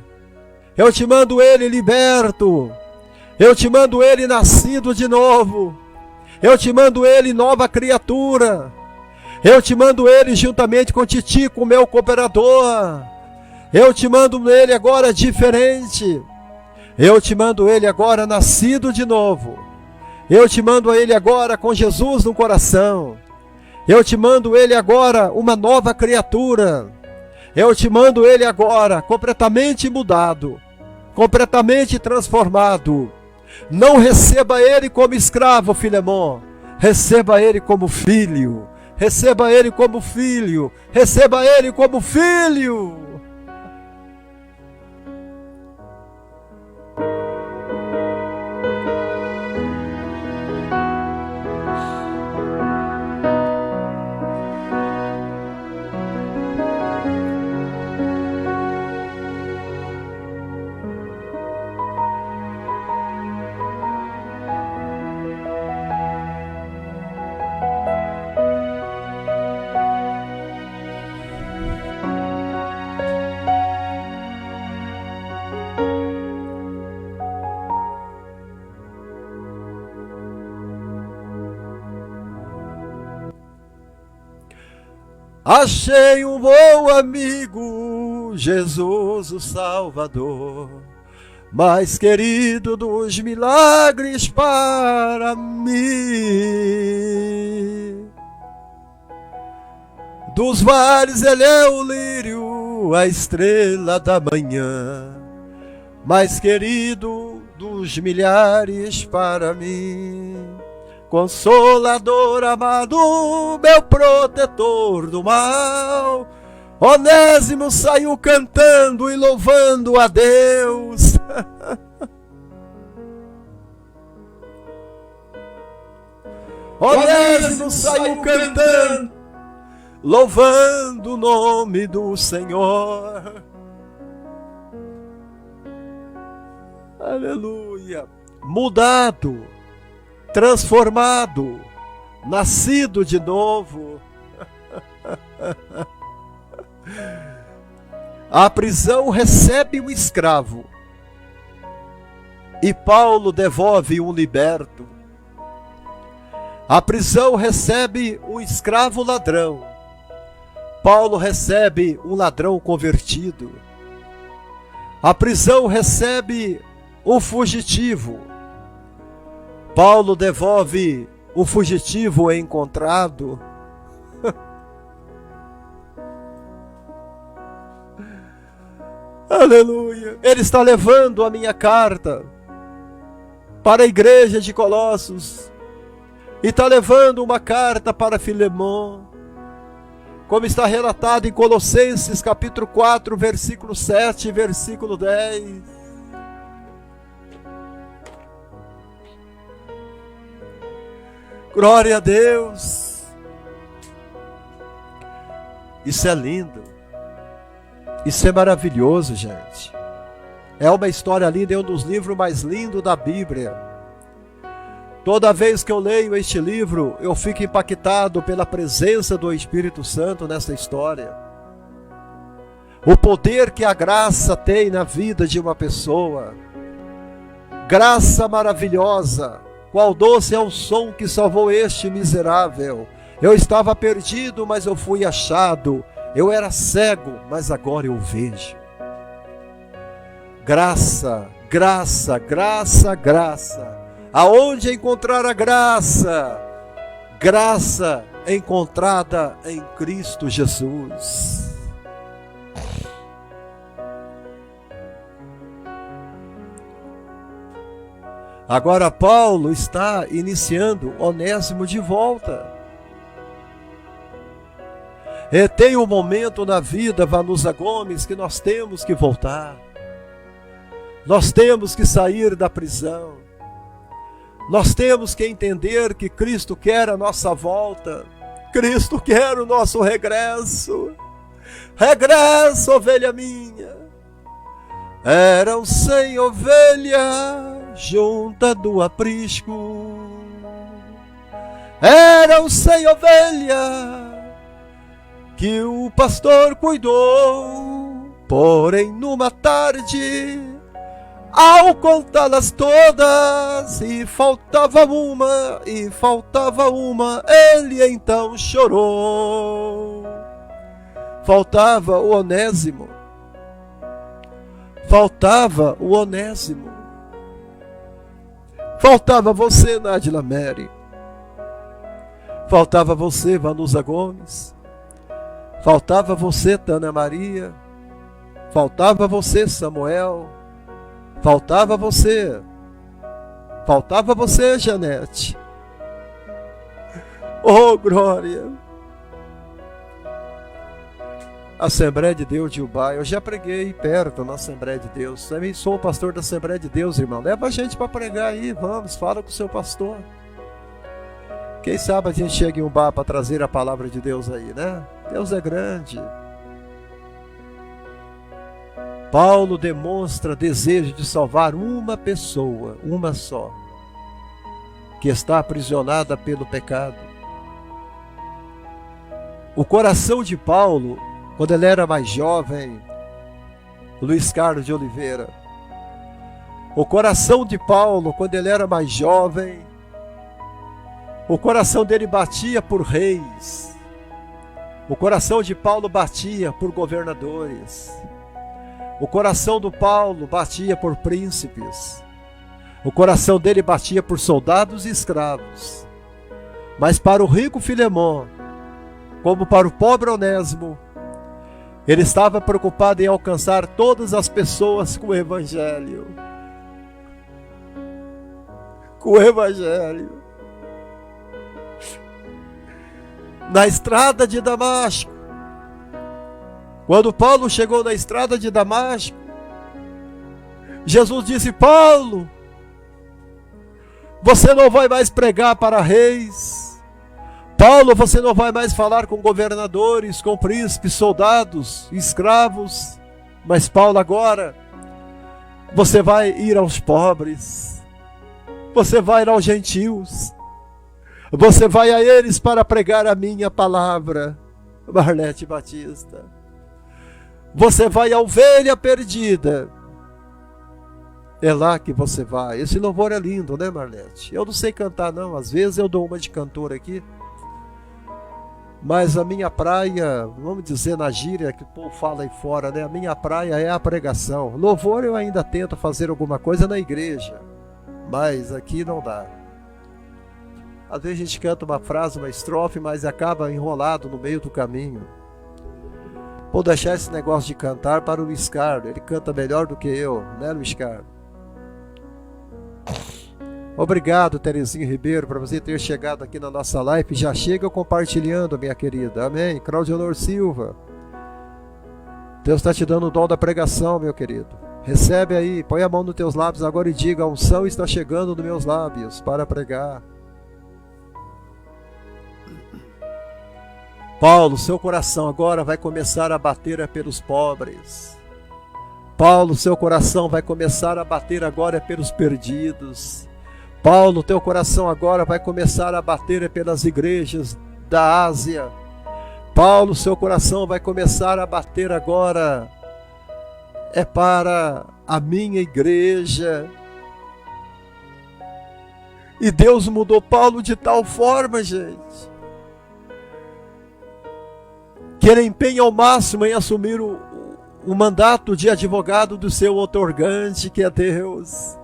eu te mando ele liberto, eu te mando ele nascido de novo, eu te mando ele nova criatura, eu te mando ele juntamente com Titico, meu cooperador, eu te mando ele agora diferente, eu te mando ele agora nascido de novo, Eu te mando a ele agora com Jesus no coração. Eu te mando ele agora uma nova criatura. Eu te mando ele agora completamente mudado, completamente transformado. Não receba ele como escravo, Filemon. Receba ele como filho. Receba ele como filho. Receba ele como filho. Achei um bom amigo, Jesus o Salvador, mais querido dos milagres para mim. Dos vales ele é o lírio, a estrela da manhã, mais querido dos milhares para mim. Consolador amado, meu protetor do mal, Onésimo saiu cantando e louvando a Deus. Onésimo saiu cantando, louvando o nome do Senhor. Aleluia. Mudado, transformado, nascido de novo. A prisão recebe um escravo e Paulo devolve um liberto. A prisão recebe um escravo ladrão. Paulo recebe um ladrão convertido. A prisão recebe um fugitivo. Paulo devolve o fugitivo encontrado. Aleluia! Ele está levando a minha carta para a igreja de Colossos. E está levando uma carta para Filemon. Como está relatado em Colossenses capítulo 4, versículo 7 e versículo 10. Glória a Deus. Isso é lindo. Isso é maravilhoso, gente. É uma história linda, é um dos livros mais lindos da Bíblia. Toda vez que eu leio este livro, eu fico impactado pela presença do Espírito Santo nessa história. O poder que a graça tem na vida de uma pessoa. Graça maravilhosa. Qual doce é o som que salvou este miserável. Eu estava perdido, mas eu fui achado. Eu era cego, mas agora eu vejo. Graça, graça, graça, graça. Aonde encontrar a graça? Graça encontrada em Cristo Jesus. Agora Paulo está iniciando Onésimo de volta. E tem um momento na vida, Vanusa Gomes, que nós temos que voltar. Nós temos que sair da prisão. Nós temos que entender que Cristo quer a nossa volta. Cristo quer o nosso regresso. Regresso, ovelha minha. Eram 100 ovelhas junta do aprisco. Eram 100 ovelhas que o pastor cuidou. Porém, numa tarde, ao contá-las todas, e faltava uma, ele então chorou. Faltava o Onésimo. Faltava o Onésimo. Faltava você, Nádia Mary. Faltava você, Vanusa Gomes. Faltava você, Tânia Maria. Faltava você, Samuel. Faltava você. Faltava você, Janete. Oh, glória. Assembleia de Deus de Ubai. Eu já preguei perto na Assembleia de Deus. Também sou o pastor da Assembleia de Deus, irmão. Leva a gente para pregar aí, vamos, fala com o seu pastor. Quem sabe a gente chega em Ubai para trazer a palavra de Deus aí, né? Deus é grande. Paulo demonstra desejo de salvar uma pessoa, uma só, que está aprisionada pelo pecado. O coração de Paulo, quando ele era mais jovem, Luiz Carlos de Oliveira, o coração de Paulo, quando ele era mais jovem, o coração dele batia por reis, o coração de Paulo batia por governadores, o coração do Paulo batia por príncipes, o coração dele batia por soldados e escravos. Mas para o rico Filemão, como para o pobre Onésimo, ele estava preocupado em alcançar todas as pessoas com o Evangelho. Com o Evangelho. Na estrada de Damasco, quando Paulo chegou na estrada de Damasco, Jesus disse: Paulo, você não vai mais pregar para reis. Paulo, você não vai mais falar com governadores, com príncipes, soldados, escravos. Mas Paulo, agora, você vai ir aos pobres. Você vai ir aos gentios. Você vai a eles para pregar a minha palavra. Marlete Batista. Você vai à ovelha perdida. É lá que você vai. Esse louvor é lindo, né, Marlete? Eu não sei cantar, não. Às vezes eu dou uma de cantor aqui. Mas a minha praia, vamos dizer na gíria que o povo fala aí fora, né? A minha praia é a pregação. Louvor eu ainda tento fazer alguma coisa na igreja. Mas aqui não dá. Às vezes a gente canta uma frase, uma estrofe, mas acaba enrolado no meio do caminho. Vou deixar esse negócio de cantar para o Luiz Carlos. Ele canta melhor do que eu, né, Luiz Carlos? Obrigado, Terezinha Ribeiro, por você ter chegado aqui na nossa live. Já chega compartilhando, minha querida. Amém. Claudionor Silva. Deus está te dando o dom da pregação, meu querido. Recebe aí, põe a mão nos teus lábios agora e diga: a unção está chegando nos meus lábios para pregar. Paulo, seu coração agora vai começar a bater pelos pobres. Paulo, seu coração vai começar a bater agora pelos perdidos. Paulo, teu coração agora vai começar a bater pelas igrejas da Ásia. Paulo, seu coração vai começar a bater agora para a minha igreja. E Deus mudou Paulo de tal forma, gente, que ele empenha ao máximo em assumir o mandato de advogado do seu outorgante, que é Deus.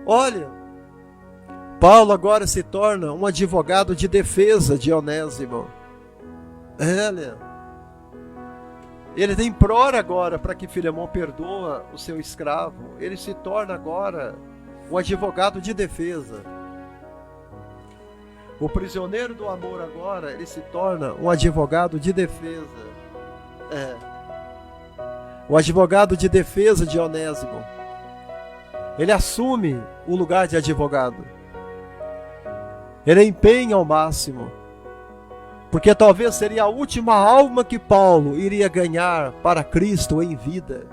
Olha, Paulo agora se torna um advogado de defesa de Onésimo. Ele implora agora para que Filemão perdoa o seu escravo. Ele se torna agora um advogado de defesa. O prisioneiro do amor agora, ele se torna um advogado de defesa. O advogado de defesa de Onésimo. Ele assume o lugar de advogado. Ele empenha ao máximo. Porque talvez seria a última alma que Paulo iria ganhar para Cristo em vida.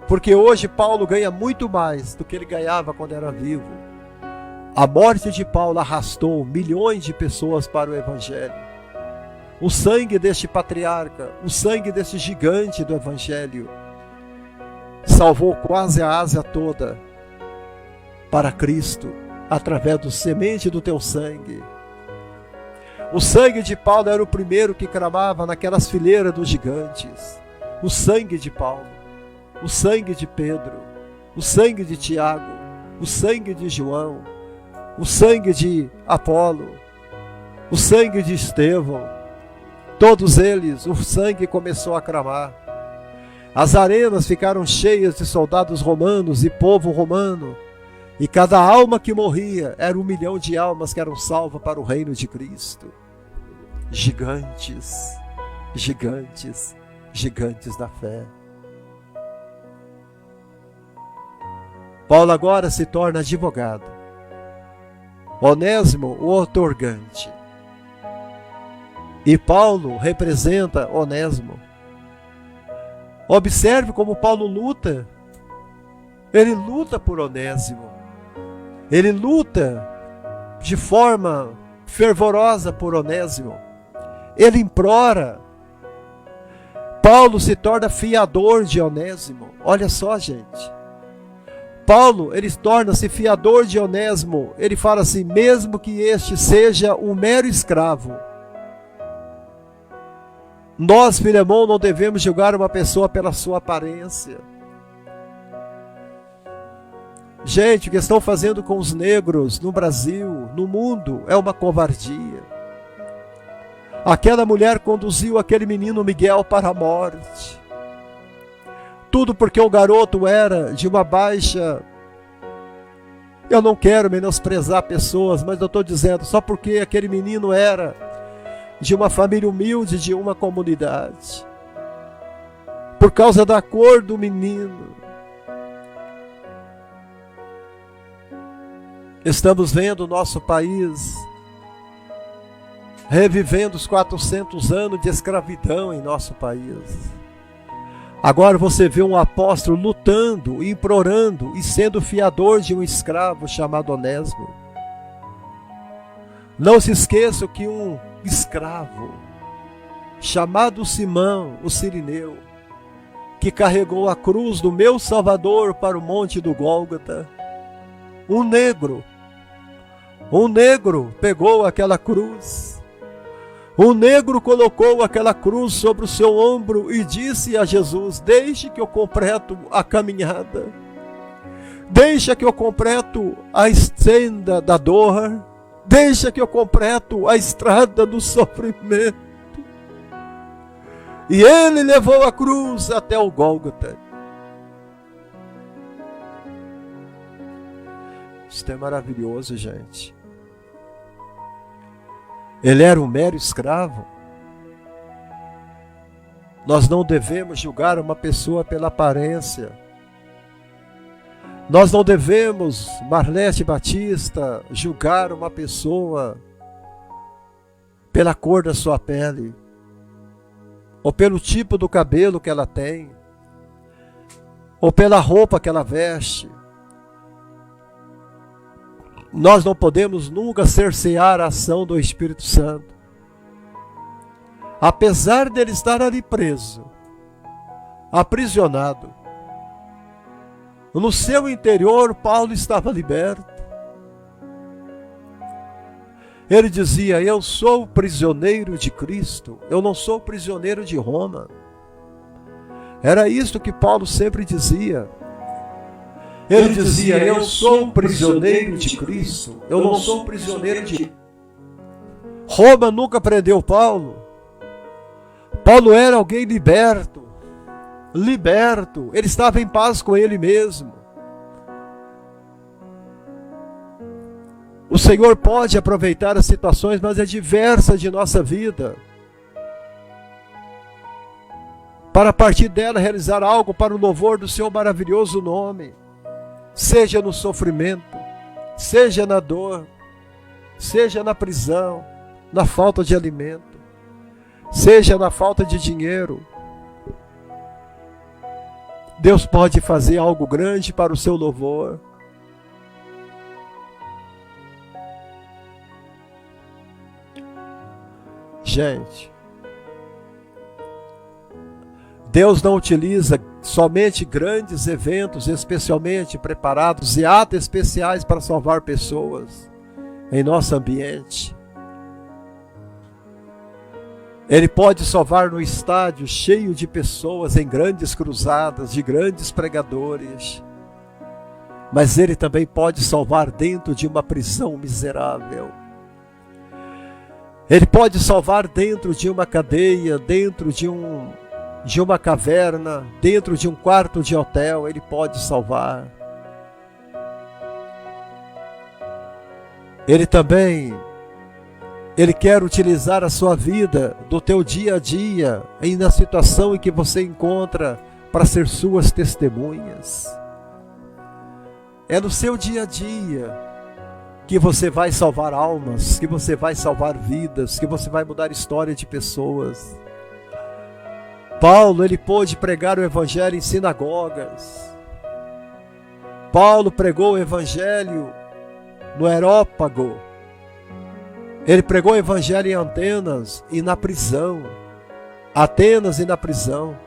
Porque hoje Paulo ganha muito mais do que ele ganhava quando era vivo. A morte de Paulo arrastou milhões de pessoas para o Evangelho. O sangue deste patriarca, o sangue desse gigante do Evangelho, salvou quase a Ásia toda para Cristo, através do semente do teu sangue. O sangue de Paulo era o primeiro que cravava naquelas fileiras dos gigantes. O sangue de Paulo, o sangue de Pedro, o sangue de Tiago, o sangue de João, o sangue de Apolo, o sangue de Estevão. Todos eles, o sangue começou a clamar. As arenas ficaram cheias de soldados romanos e povo romano. E cada alma que morria era 1 milhão de almas que eram salvas para o reino de Cristo. Gigantes, gigantes, gigantes da fé. Paulo agora se torna advogado. Onésimo, o outorgante. E Paulo representa Onésimo. Observe como Paulo luta. Ele luta por Onésimo. Ele luta de forma fervorosa por Onésimo. Ele implora. Paulo se torna fiador de Onésimo. Olha só, gente. Paulo, ele torna-se fiador de Onésimo. Ele fala assim: mesmo que este seja um mero escravo. Nós, Filemão, não devemos julgar uma pessoa pela sua aparência. Gente, o que estão fazendo com os negros no Brasil, no mundo, é uma covardia. Aquela mulher conduziu aquele menino Miguel para a morte. Tudo porque o garoto era de uma baixa... Eu não quero menosprezar pessoas, mas eu estou dizendo, só porque aquele menino era de uma família humilde, de uma comunidade. Por causa da cor do menino. Estamos vendo o nosso país revivendo os 400 anos de escravidão em nosso país. Agora você vê um apóstolo lutando, implorando e sendo fiador de um escravo chamado Onésimo. Não se esqueça que um escravo chamado Simão, o Cirineu, que carregou a cruz do meu Salvador para o monte do Gólgota, um negro pegou aquela cruz. O negro colocou aquela cruz sobre o seu ombro e disse a Jesus: deixe que eu completo a caminhada. Deixa que eu completo a senda da dor. Deixa que eu completo a estrada do sofrimento. E ele levou a cruz até o Gólgota. Isso é maravilhoso, gente. Ele era um mero escravo. Nós não devemos julgar uma pessoa pela aparência. Nós não devemos, Marlete Batista, julgar uma pessoa pela cor da sua pele, ou pelo tipo do cabelo que ela tem, ou pela roupa que ela veste. Nós não podemos nunca cercear a ação do Espírito Santo. Apesar dele estar ali preso, aprisionado, no seu interior Paulo estava liberto. Ele dizia: eu sou prisioneiro de Cristo, eu não sou prisioneiro de Roma. Era isto que Paulo sempre dizia. Ele dizia: eu sou prisioneiro de Cristo, eu não sou prisioneiro de... Roma nunca prendeu Paulo. Paulo era alguém liberto. Ele estava em paz com ele mesmo. O Senhor pode aproveitar as situações mais adversas de nossa vida, para a partir dela realizar algo para o louvor do seu maravilhoso nome. Seja no sofrimento, seja na dor, seja na prisão, na falta de alimento, seja na falta de dinheiro. Deus pode fazer algo grande para o seu louvor. Gente, Deus não utiliza somente grandes eventos especialmente preparados e atos especiais para salvar pessoas em nosso ambiente. Ele pode salvar no estádio cheio de pessoas em grandes cruzadas, de grandes pregadores. mas Ele também pode salvar dentro de uma prisão miserável. Ele pode salvar dentro de uma cadeia, dentro de uma caverna, dentro de um quarto de hotel. Ele pode salvar. Ele quer utilizar a sua vida, do teu dia a dia, e na situação em que você encontra, para ser suas testemunhas. É no seu dia a dia que você vai salvar almas, que você vai salvar vidas, que você vai mudar a história de pessoas. Paulo, ele pôde pregar o evangelho em sinagogas. Paulo pregou o evangelho no Areópago. Ele pregou o evangelho em Atenas e na prisão. Atenas e na prisão.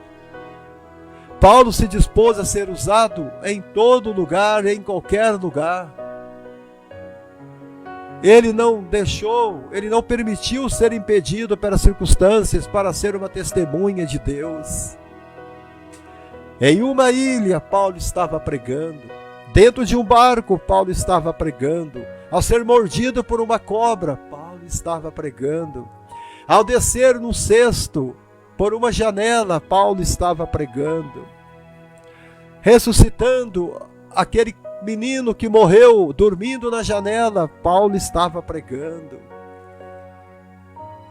Paulo se dispôs a ser usado em todo lugar, em qualquer lugar. Ele não permitiu ser impedido pelas circunstâncias para ser uma testemunha de Deus. Em uma ilha, Paulo estava pregando. Dentro de um barco, Paulo estava pregando. Ao ser mordido por uma cobra, Paulo estava pregando. Ao descer num cesto, por uma janela, Paulo estava pregando. Ressuscitando aquele menino que morreu dormindo na janela, Paulo estava pregando.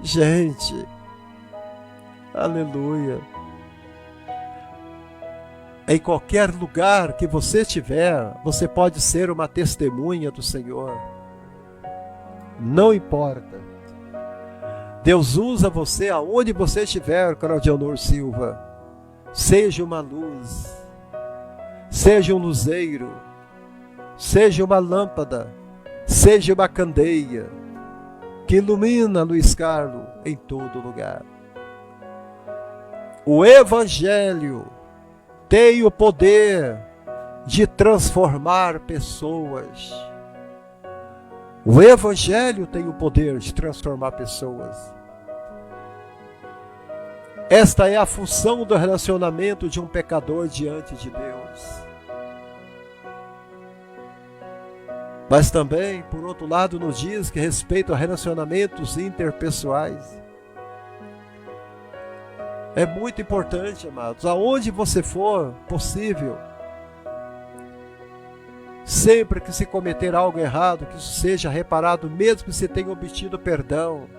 Gente, aleluia. Em qualquer lugar que você estiver, você pode ser uma testemunha do Senhor. Não importa. Deus usa você aonde você estiver, Claudionor Silva. Seja uma luz, seja um luzeiro, seja uma lâmpada, seja uma candeia que ilumina, Luiz Carlos, em todo lugar. O Evangelho tem o poder de transformar pessoas. O Evangelho tem o poder de transformar pessoas. Esta é a função do relacionamento de um pecador diante de Deus. Mas também, por outro lado, nos diz que respeito a relacionamentos interpessoais. É muito importante, amados, aonde você for possível, sempre que se cometer algo errado, que isso seja reparado, mesmo que você tenha obtido perdão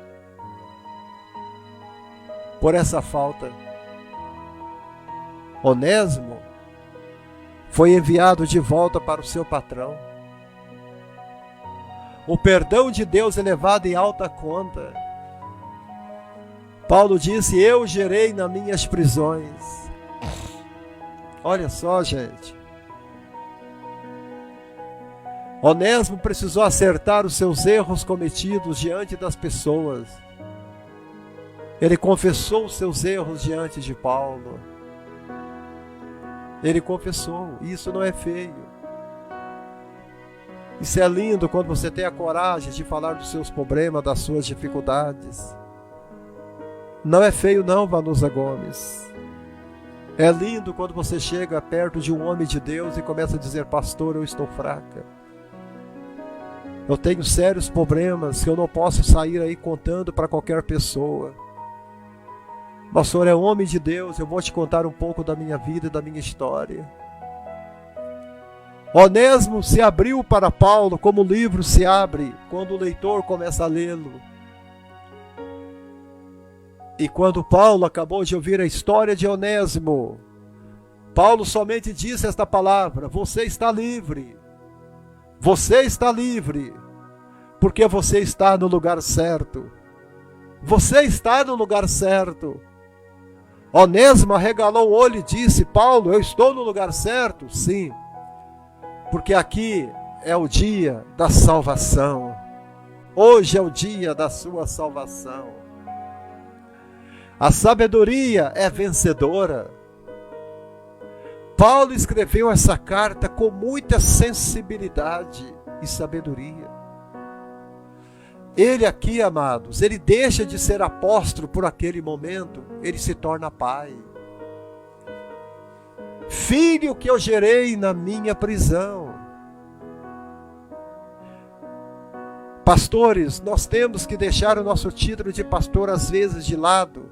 por essa falta. Onésimo foi enviado de volta para o seu patrão. O perdão de Deus é levado em alta conta. Paulo disse: eu gerei nas minhas prisões. Olha só, gente. Onésimo precisou acertar os seus erros cometidos diante das pessoas. Ele confessou os seus erros diante de Paulo. Ele confessou. Isso não é feio. Isso é lindo quando você tem a coragem de falar dos seus problemas, das suas dificuldades. Não é feio não, Vanusa Gomes. É lindo quando você chega perto de um homem de Deus e começa a dizer: pastor, eu estou fraca. Eu tenho sérios problemas que eu não posso sair aí contando para qualquer pessoa. Mas o senhor é homem de Deus, eu vou te contar um pouco da minha vida e da minha história. Onésimo se abriu para Paulo como o livro se abre quando o leitor começa a lê-lo. E quando Paulo acabou de ouvir a história de Onésimo, Paulo somente disse esta palavra: você está livre. Você está livre, porque você está no lugar certo. Você está no lugar certo. Onésimo arregalou o olho e disse: Paulo, eu estou no lugar certo? Sim, porque aqui é o dia da salvação. Hoje é o dia da sua salvação. A sabedoria é vencedora. Paulo escreveu essa carta com muita sensibilidade e sabedoria. Ele aqui, amados, ele deixa de ser apóstolo por aquele momento, ele se torna pai. Filho que eu gerei na minha prisão. Pastores, nós temos que deixar o nosso título de pastor às vezes de lado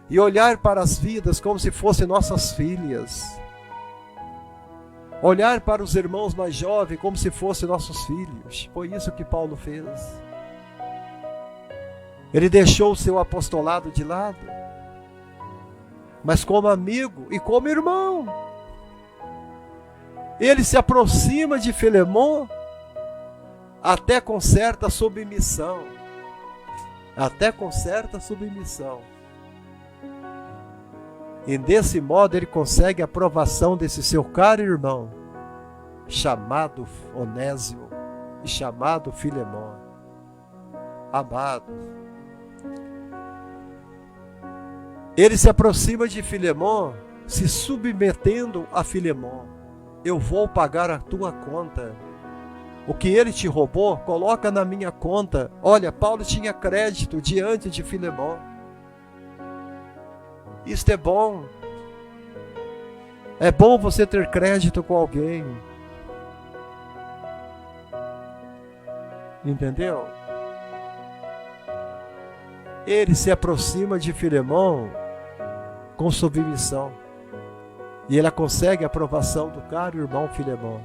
e olhar para as vidas como se fossem nossas filhas. Olhar para os irmãos mais jovens como se fossem nossos filhos. Foi isso que Paulo fez. Ele deixou o seu apostolado de lado, mas como amigo e como irmão. Ele se aproxima de Filemon até com certa submissão. Até com certa submissão. E desse modo ele consegue a aprovação desse seu caro irmão, chamado Onésimo e chamado Filemon. Amado, ele se aproxima de Filemon, se submetendo a Filemon. Eu vou pagar a tua conta. O que ele te roubou, coloca na minha conta. Olha, Paulo tinha crédito diante de Filemon. Isto é bom. É bom você ter crédito com alguém. Entendeu? Ele se aproxima de Filemon com submissão. E ele consegue a aprovação do caro irmão Filemon.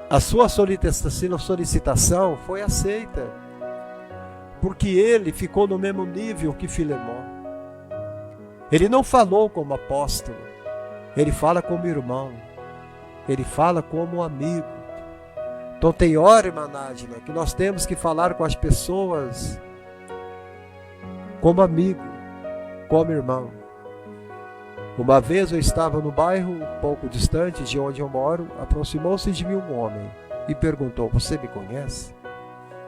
A sua solicitação foi aceita, porque ele ficou no mesmo nível que Filemon. Ele não falou como apóstolo, ele fala como irmão, ele fala como amigo. Então tem hora, irmã Nájila, que nós temos que falar com as pessoas como amigo, como irmão. Uma vez eu estava no bairro um pouco distante de onde eu moro, aproximou-se de mim um homem e perguntou: você me conhece?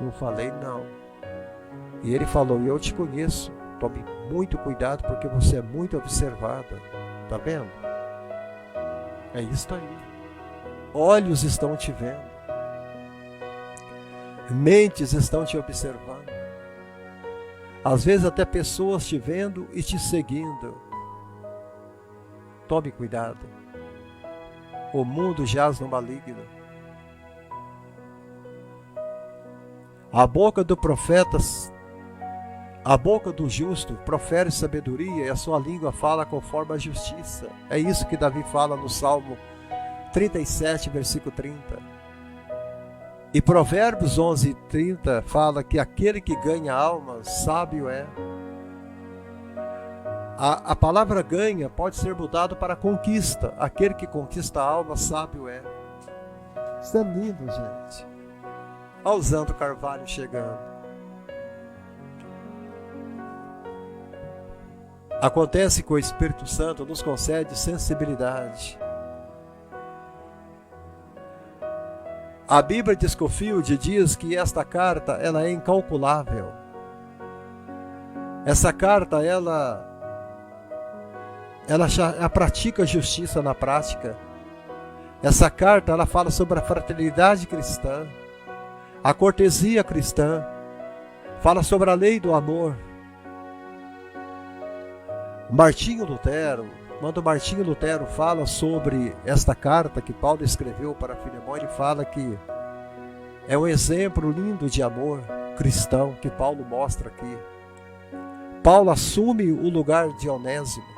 Eu falei: não. E ele falou: eu te conheço, tome muito cuidado porque você é muito observada. Tá vendo? É isso aí. Olhos estão te vendo, mentes estão te observando, às vezes até pessoas te vendo e te seguindo. Tome cuidado. O mundo jaz no maligno. A boca do profeta, a boca do justo profere sabedoria e a sua língua fala conforme a justiça. É isso que Davi fala no Salmo 37, versículo 30. E Provérbios 11, 30 fala que aquele que ganha almas, sábio é. A palavra ganha pode ser mudado para conquista. Aquele que conquista a alma, sábio é. Isso é lindo, gente. Olha o Santo Carvalho chegando. Acontece que o Espírito Santo nos concede sensibilidade. A Bíblia de Scofield diz que esta carta ela é incalculável. Essa carta ela pratica justiça na prática. Essa carta ela fala sobre a fraternidade cristã, a cortesia cristã, fala sobre a lei do amor. Martinho Lutero, quando Martinho Lutero fala sobre esta carta que Paulo escreveu para Filemon, ele fala que é um exemplo lindo de amor cristão que Paulo mostra aqui. Paulo assume o lugar de Onésimo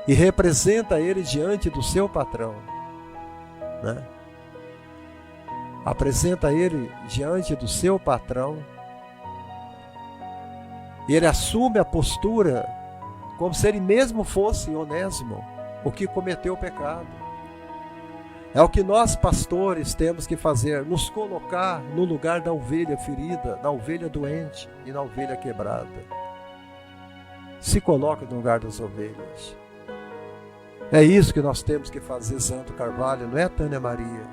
e representa ele diante do seu patrão, né? Apresenta ele diante do seu patrão. E ele assume a postura como se ele mesmo fosse Onésimo, o que cometeu o pecado. É o que nós pastores temos que fazer, nos colocar no lugar da ovelha ferida, da ovelha doente e na ovelha quebrada. Se coloca no lugar das ovelhas. É isso que nós temos que fazer, Santo Carvalho, não é, Tânia Maria?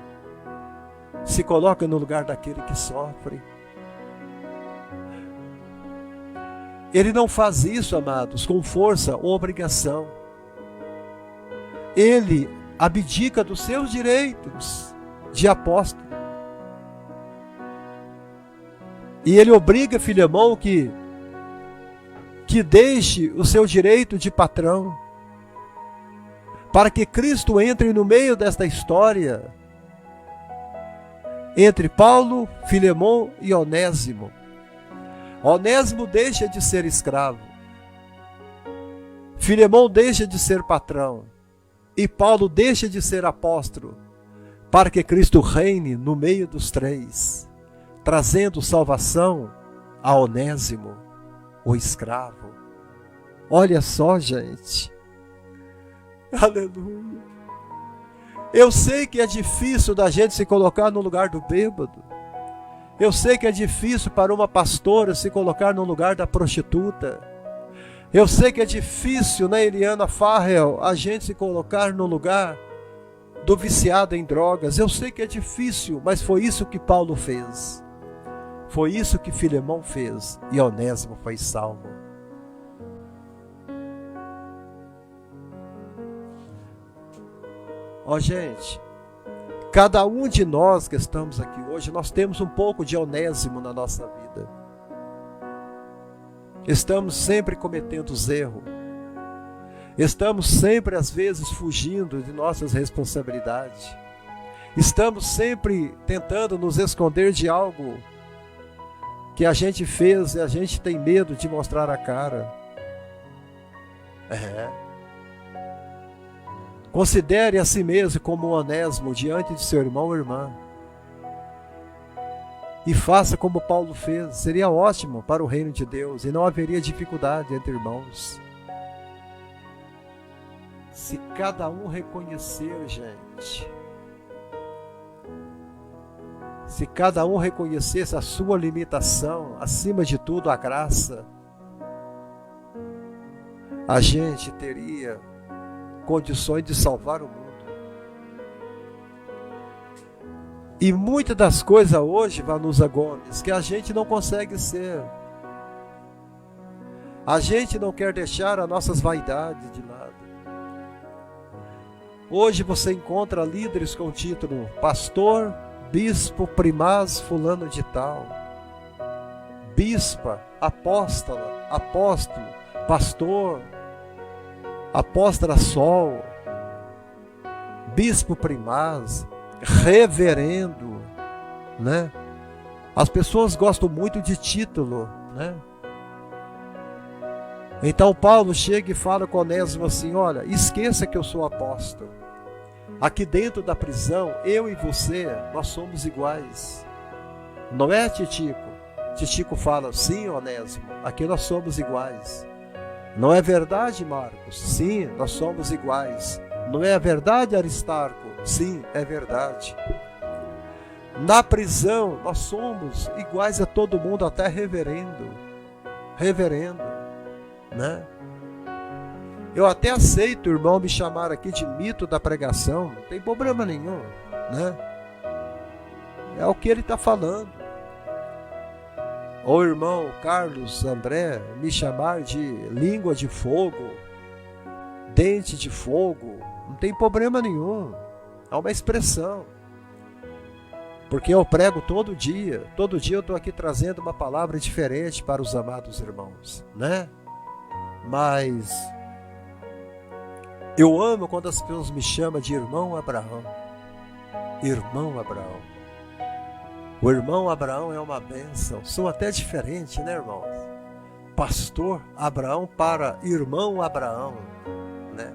Se coloca no lugar daquele que sofre. Ele não faz isso, amados, com força ou obrigação. Ele abdica dos seus direitos de apóstolo. E ele obriga Filemon que deixe o seu direito de patrão, para que Cristo entre no meio desta história entre Paulo, Filemão e Onésimo. Onésimo deixa de ser escravo. Filemão deixa de ser patrão. E Paulo deixa de ser apóstolo, para que Cristo reine no meio dos três, trazendo salvação a Onésimo, o escravo. Olha só, gente. Aleluia. Eu sei que é difícil da gente se colocar no lugar do bêbado. Eu sei que é difícil para uma pastora se colocar no lugar da prostituta. Eu sei que é difícil, né, Eliana Farrell, a gente se colocar no lugar do viciado em drogas. Eu sei que é difícil, mas foi isso que Paulo fez. Foi isso que Filemão fez. E Onésimo foi salvo. Ó, gente, cada um de nós que estamos aqui hoje, nós temos um pouco de Onésimo na nossa vida. Estamos sempre cometendo erros. Estamos sempre, às vezes, fugindo de nossas responsabilidades. Estamos sempre tentando nos esconder de algo que a gente fez e a gente tem medo de mostrar a cara. Considere a si mesmo como um Onésimo diante de seu irmão ou irmã. E faça como Paulo fez. Seria ótimo para o reino de Deus e não haveria dificuldade entre irmãos. Se cada um reconhecer, gente, se cada um reconhecesse a sua limitação, acima de tudo a graça, a gente teria condições de salvar o mundo. E muitas das coisas hoje, Vanusa Gomes, que a gente não consegue ser. A gente não quer deixar as nossas vaidades de lado. Hoje você encontra líderes com o título pastor, bispo, primaz, fulano de tal. Bispa, apóstola, apóstolo, pastor, apóstola Sol, bispo primaz, reverendo, né? As pessoas gostam muito de título, né? Então Paulo chega e fala com Onésimo assim: olha, esqueça que eu sou apóstolo. Aqui dentro da prisão, eu e você, nós somos iguais. Não é, Titico? Titico fala: sim, Onésimo, aqui nós somos iguais. Não é verdade, Marcos? Sim, nós somos iguais. Não é verdade, Aristarco? Sim, é verdade. Na prisão, nós somos iguais a todo mundo, até reverendo. Reverendo, né? Eu até aceito o irmão me chamar aqui de mito da pregação, não tem problema nenhum, né? É o que ele está falando. Ou o irmão Carlos André me chamar de língua de fogo, dente de fogo, não tem problema nenhum. É uma expressão. Porque eu prego todo dia eu estou aqui trazendo uma palavra diferente para os amados irmãos, né? Mas eu amo quando as pessoas me chamam de irmão Abraão. Irmão Abraão. O irmão Abraão é uma bênção. Sou até diferente, né, irmãos? Pastor Abraão para irmão Abraão, né?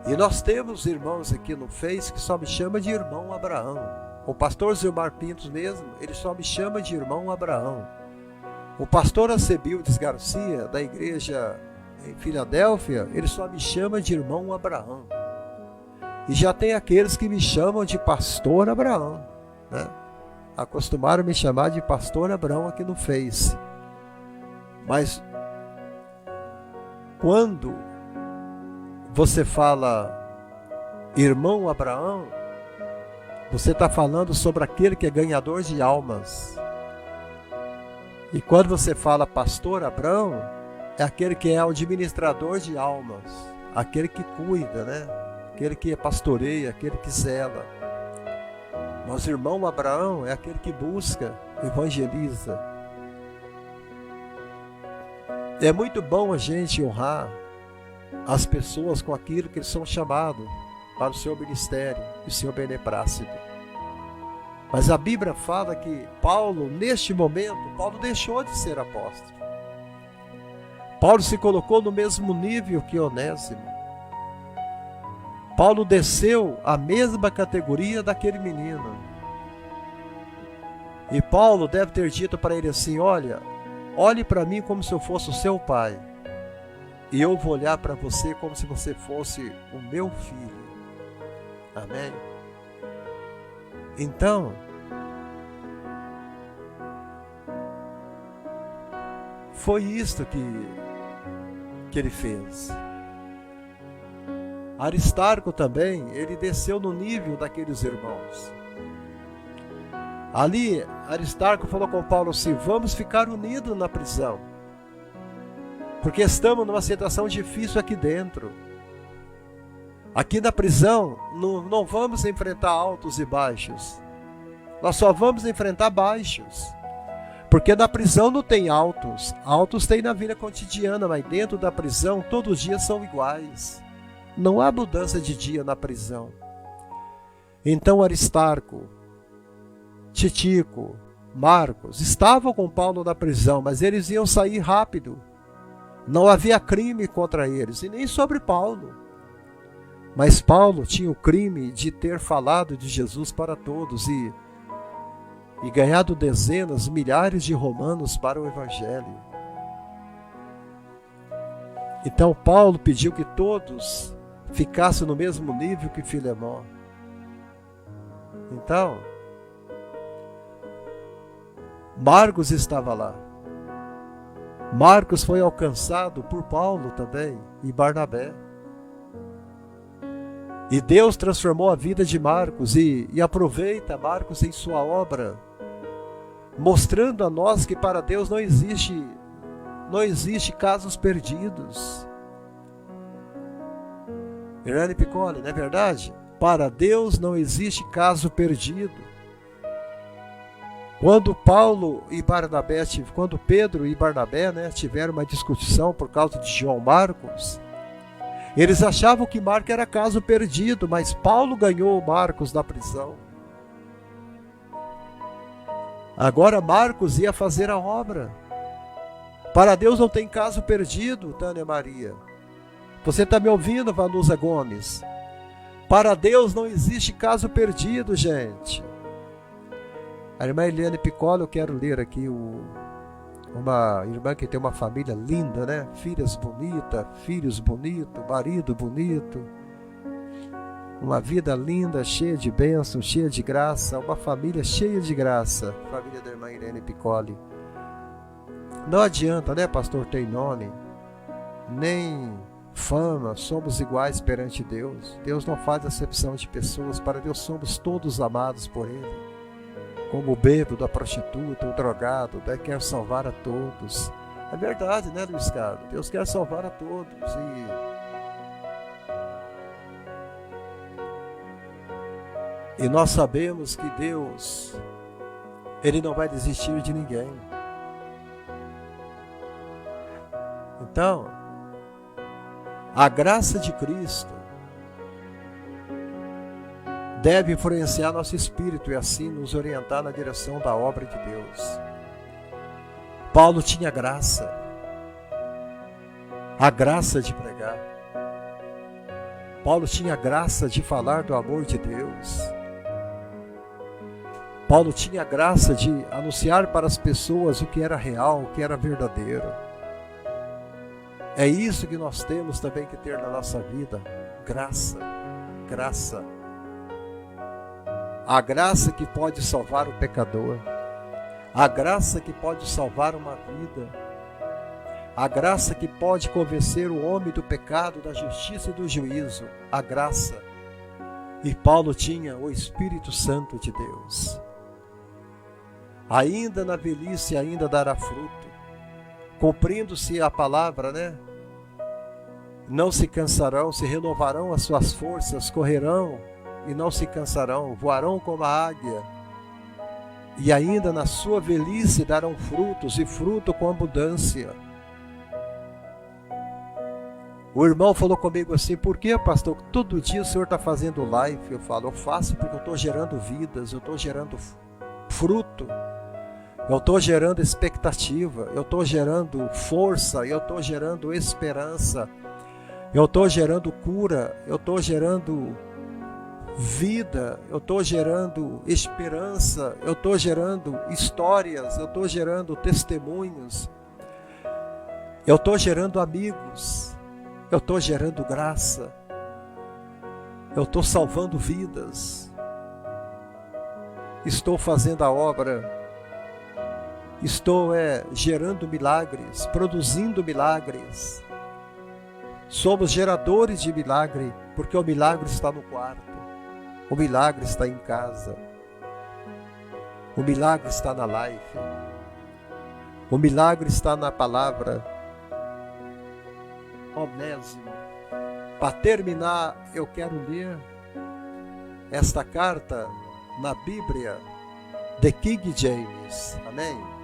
E nós temos irmãos aqui no Face que só me chama de irmão Abraão. O pastor Zilmar Pintos mesmo, ele só me chama de irmão Abraão. O pastor Acebildes Garcia, da igreja em Filadélfia, ele só me chama de irmão Abraão. E já tem aqueles que me chamam de pastor Abraão, né? Acostumaram a me chamar de pastor Abraão aqui no Face. Mas quando você fala irmão Abraão, você está falando sobre aquele que é ganhador de almas. E quando você fala pastor Abraão, é aquele que é o administrador de almas, aquele que cuida, né? Aquele que pastoreia, aquele que zela. Mas o irmão Abraão é aquele que busca, evangeliza. É muito bom a gente honrar as pessoas com aquilo que eles são chamados para o seu ministério e o seu beneplácito. Mas a Bíblia fala que Paulo, neste momento, Paulo deixou de ser apóstolo. Paulo se colocou no mesmo nível que Onésimo. Paulo desceu à mesma categoria daquele menino. E Paulo deve ter dito para ele assim: olha, olhe para mim como se eu fosse o seu pai. E eu vou olhar para você como se você fosse o meu filho. Amém? Então, foi isto que ele fez. Aristarco também, ele desceu no nível daqueles irmãos. Ali, Aristarco falou com Paulo assim: vamos ficar unidos na prisão, porque estamos numa situação difícil aqui dentro. Aqui na prisão, não vamos enfrentar altos e baixos. Nós só vamos enfrentar baixos. Porque na prisão não tem altos. Altos tem na vida cotidiana, mas dentro da prisão todos os dias são iguais. Não há mudança de dia na prisão. Então Aristarco, Tíquico, Marcos estavam com Paulo na prisão, mas eles iam sair rápido. Não havia crime contra eles, e nem sobre Paulo. Mas Paulo tinha o crime de ter falado de Jesus para todos e ganhado dezenas, milhares de romanos para o Evangelho. Então Paulo pediu que todos ficassem no mesmo nível que Filemão. Então, Marcos estava lá. Marcos foi alcançado por Paulo também e Barnabé. E Deus transformou a vida de Marcos e aproveita Marcos em sua obra, mostrando a nós que para Deus não existe casos perdidos. Irene Piccoli, não é verdade? Para Deus não existe caso perdido. Quando Pedro e Barnabé tiveram uma discussão por causa de João Marcos, eles achavam que Marcos era caso perdido, mas Paulo ganhou Marcos da prisão. Agora Marcos ia fazer a obra. Para Deus não tem caso perdido, Tânia Maria. Você está me ouvindo, Vanusa Gomes? Para Deus não existe caso perdido, gente. A irmã Eliane Piccoli, eu quero ler aqui uma irmã que tem uma família linda, né? Filhas bonitas, filhos bonitos, marido bonito. Uma vida linda, cheia de bênção, cheia de graça. Uma família cheia de graça. Família da irmã Eliane Piccoli. Não adianta, né, pastor, ter nome, nem fama, somos iguais perante Deus. Deus não faz acepção de pessoas. Para Deus somos todos amados por Ele. Como o bêbado, a prostituta, o drogado, quer salvar a todos. É verdade, né, Luiz Carlos? Deus quer salvar a todos. E nós sabemos que Deus, Ele não vai desistir de ninguém. Então, a graça de Cristo deve influenciar nosso espírito e assim nos orientar na direção da obra de Deus. Paulo tinha graça, a graça de pregar. Paulo tinha graça de falar do amor de Deus. Paulo tinha graça de anunciar para as pessoas o que era real, o que era verdadeiro. É isso que nós temos também que ter na nossa vida, graça, graça. A graça que pode salvar o pecador, a graça que pode salvar uma vida, a graça que pode convencer o homem do pecado, da justiça e do juízo, a graça. E Paulo tinha o Espírito Santo de Deus. Ainda na velhice ainda dará fruto, cumprindo-se a palavra, né? Não se cansarão, se renovarão as suas forças, correrão e não se cansarão, voarão como a águia, e ainda na sua velhice darão frutos, e fruto com abundância. O irmão falou comigo assim: por que, pastor, todo dia o senhor está fazendo live? Eu falo: eu faço porque eu estou gerando vidas, eu estou gerando fruto, eu estou gerando expectativa, eu estou gerando força, eu estou gerando esperança, eu estou gerando cura, eu estou gerando vida, eu estou gerando esperança, eu estou gerando histórias, eu estou gerando testemunhos, eu estou gerando amigos, eu estou gerando graça, eu estou salvando vidas, estou fazendo a obra, estou gerando milagres, produzindo milagres. Somos geradores de milagre, porque o milagre está no quarto, o milagre está em casa, o milagre está na live, o milagre está na palavra. Onésimo. Para terminar, eu quero ler esta carta na Bíblia de King James. Amém?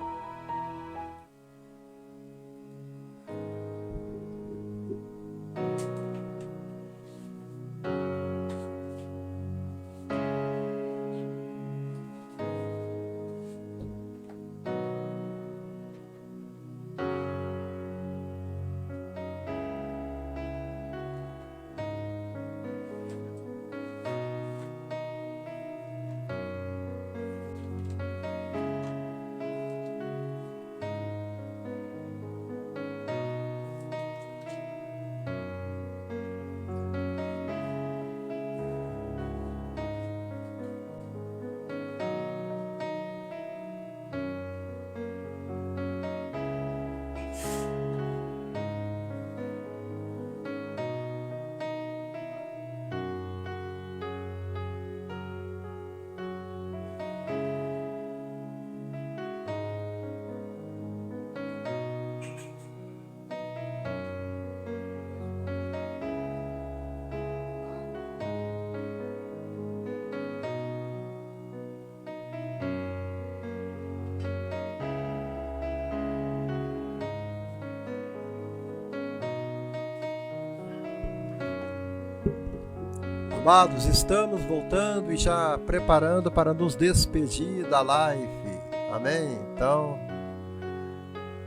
Amados, estamos voltando e já preparando para nos despedir da live. Amém? Então,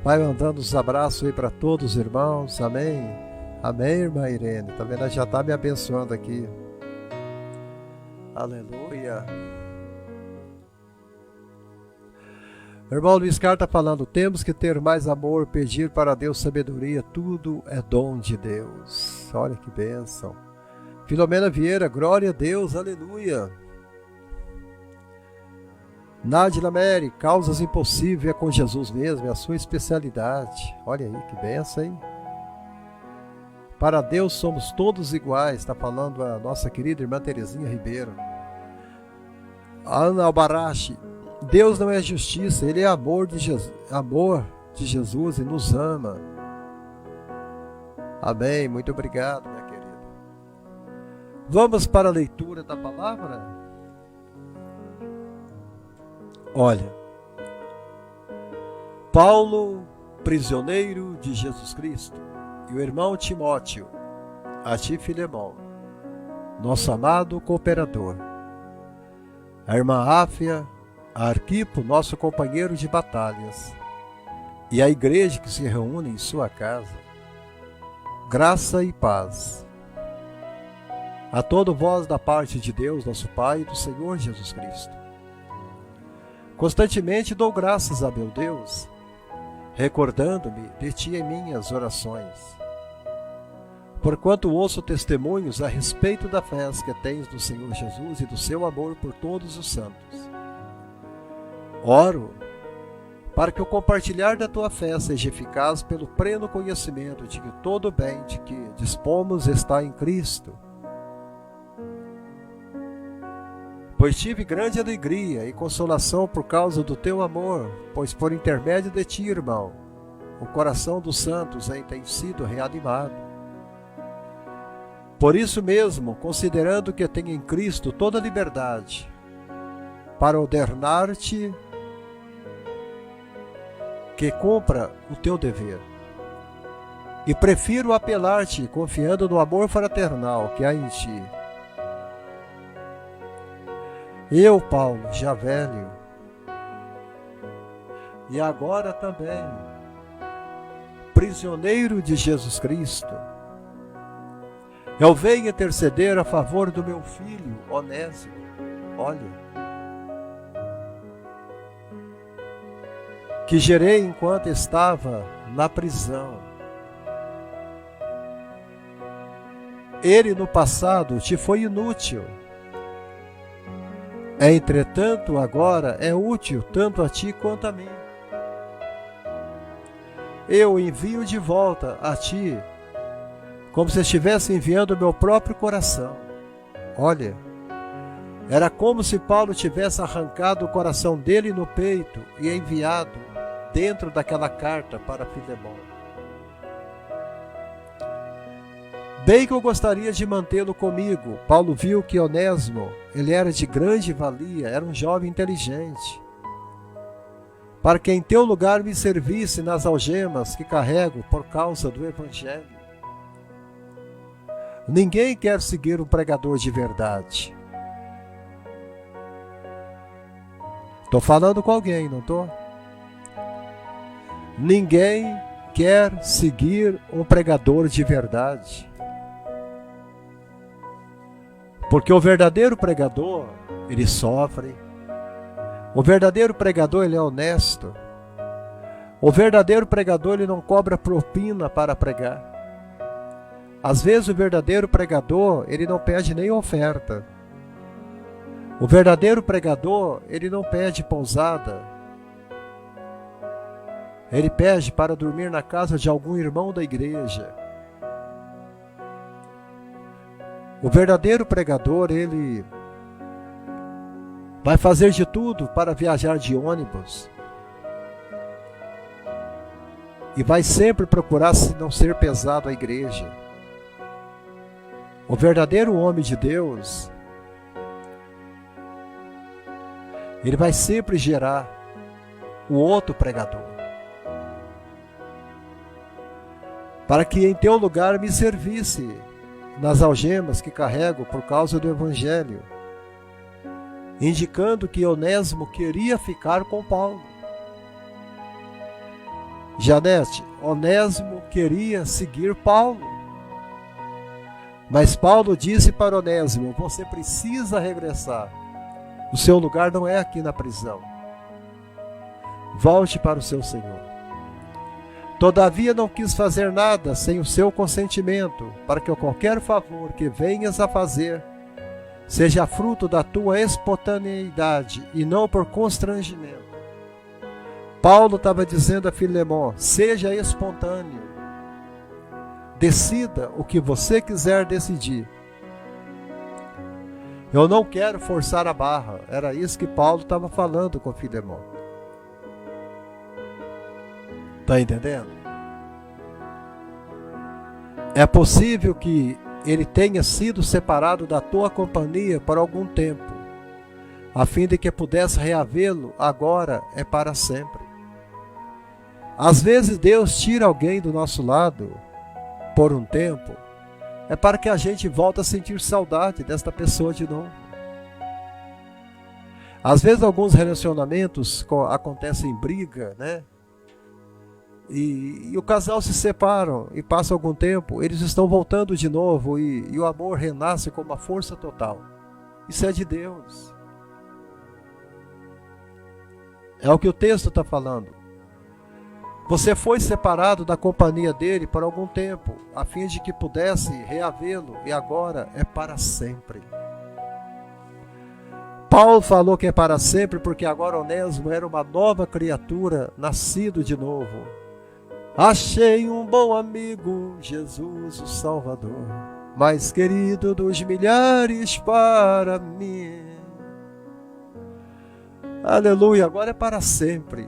vai mandando os abraços aí para todos os irmãos. Amém? Amém, irmã Irene. Tá vendo? Ela já está me abençoando aqui. Aleluia. O irmão Luiz Carlos está falando: temos que ter mais amor, pedir para Deus sabedoria, tudo é dom de Deus. Olha que bênção. Filomena Vieira, glória a Deus, aleluia. Nádia Mary, causas impossíveis é com Jesus mesmo, é a sua especialidade. Olha aí, que benção, hein? Para Deus somos todos iguais, está falando a nossa querida irmã Terezinha Ribeiro. Ana Albarache, Deus não é justiça, Ele é amor de Jesus e nos ama. Amém, muito obrigado, minha querida. Vamos para a leitura da palavra? Olha, Paulo, prisioneiro de Jesus Cristo, e o irmão Timóteo, a ti Filemão, nosso amado cooperador, a irmã Áfia, a Arquipo, nosso companheiro de batalhas, e a igreja que se reúne em sua casa, graça e paz a todo vós da parte de Deus, nosso Pai, e do Senhor Jesus Cristo. Constantemente dou graças a meu Deus, recordando-me de ti em minhas orações, porquanto ouço testemunhos a respeito da fé que tens do Senhor Jesus e do seu amor por todos os santos. Oro para que o compartilhar da tua fé seja eficaz pelo pleno conhecimento de que todo o bem de que dispomos está em Cristo. Pois tive grande alegria e consolação por causa do teu amor, pois por intermédio de ti, irmão, o coração dos santos tem sido reanimado. Por isso mesmo, considerando que tenho em Cristo toda a liberdade, para ordenar-te que cumpra o teu dever, e prefiro apelar-te, confiando no amor fraternal que há em ti. Eu, Paulo, já velho, e agora também, prisioneiro de Jesus Cristo, eu venho interceder a favor do meu filho Onésimo. Olha, que gerei enquanto estava na prisão. Ele no passado te foi inútil. Entretanto, agora é útil tanto a ti quanto a mim. Eu envio de volta a ti, como se estivesse enviando o meu próprio coração. Olha, era como se Paulo tivesse arrancado o coração dele no peito e enviado dentro daquela carta para Filemão. Bem que eu gostaria de mantê-lo comigo. Paulo viu que Onésimo, ele era de grande valia, era um jovem inteligente, para que em teu lugar me servisse nas algemas que carrego por causa do Evangelho. Ninguém quer seguir um pregador de verdade. Estou falando com alguém, não estou? Ninguém quer seguir um pregador de verdade. Porque o verdadeiro pregador, ele sofre. O verdadeiro pregador, ele é honesto. O verdadeiro pregador, ele não cobra propina para pregar. Às vezes o verdadeiro pregador, ele não pede nem oferta. O verdadeiro pregador, ele não pede pousada. Ele pede para dormir na casa de algum irmão da igreja. O verdadeiro pregador, ele vai fazer de tudo para viajar de ônibus. E vai sempre procurar não ser pesado à igreja. O verdadeiro homem de Deus, ele vai sempre gerar o outro pregador, para que em teu lugar me servisse nas algemas que carrego por causa do Evangelho, indicando que Onésimo queria ficar com Paulo. Janete, Onésimo queria seguir Paulo, mas Paulo disse para Onésimo: você precisa regressar, o seu lugar não é aqui na prisão, volte para o seu Senhor. Todavia não quis fazer nada sem o seu consentimento, para que qualquer favor que venhas a fazer seja fruto da tua espontaneidade e não por constrangimento. Paulo estava dizendo a Filemão: seja espontâneo, decida o que você quiser decidir. Eu não quero forçar a barra. Era isso que Paulo estava falando com Filemão. Está entendendo? É possível que ele tenha sido separado da tua companhia por algum tempo, a fim de que pudesse reavê-lo agora é para sempre. Às vezes Deus tira alguém do nosso lado por um tempo, é para que a gente volte a sentir saudade desta pessoa de novo. Às vezes alguns relacionamentos acontecem briga, né? E o casal se separam e passa algum tempo, eles estão voltando de novo e o amor renasce com uma força total. Isso é de Deus. É o que o texto está falando. Você foi separado da companhia dele por algum tempo, a fim de que pudesse reavê-lo, e agora é para sempre. Paulo falou que é para sempre porque agora Onésimo era uma nova criatura, nascido de novo. Achei um bom amigo, Jesus o Salvador, mais querido dos milhares para mim. Aleluia, agora é para sempre.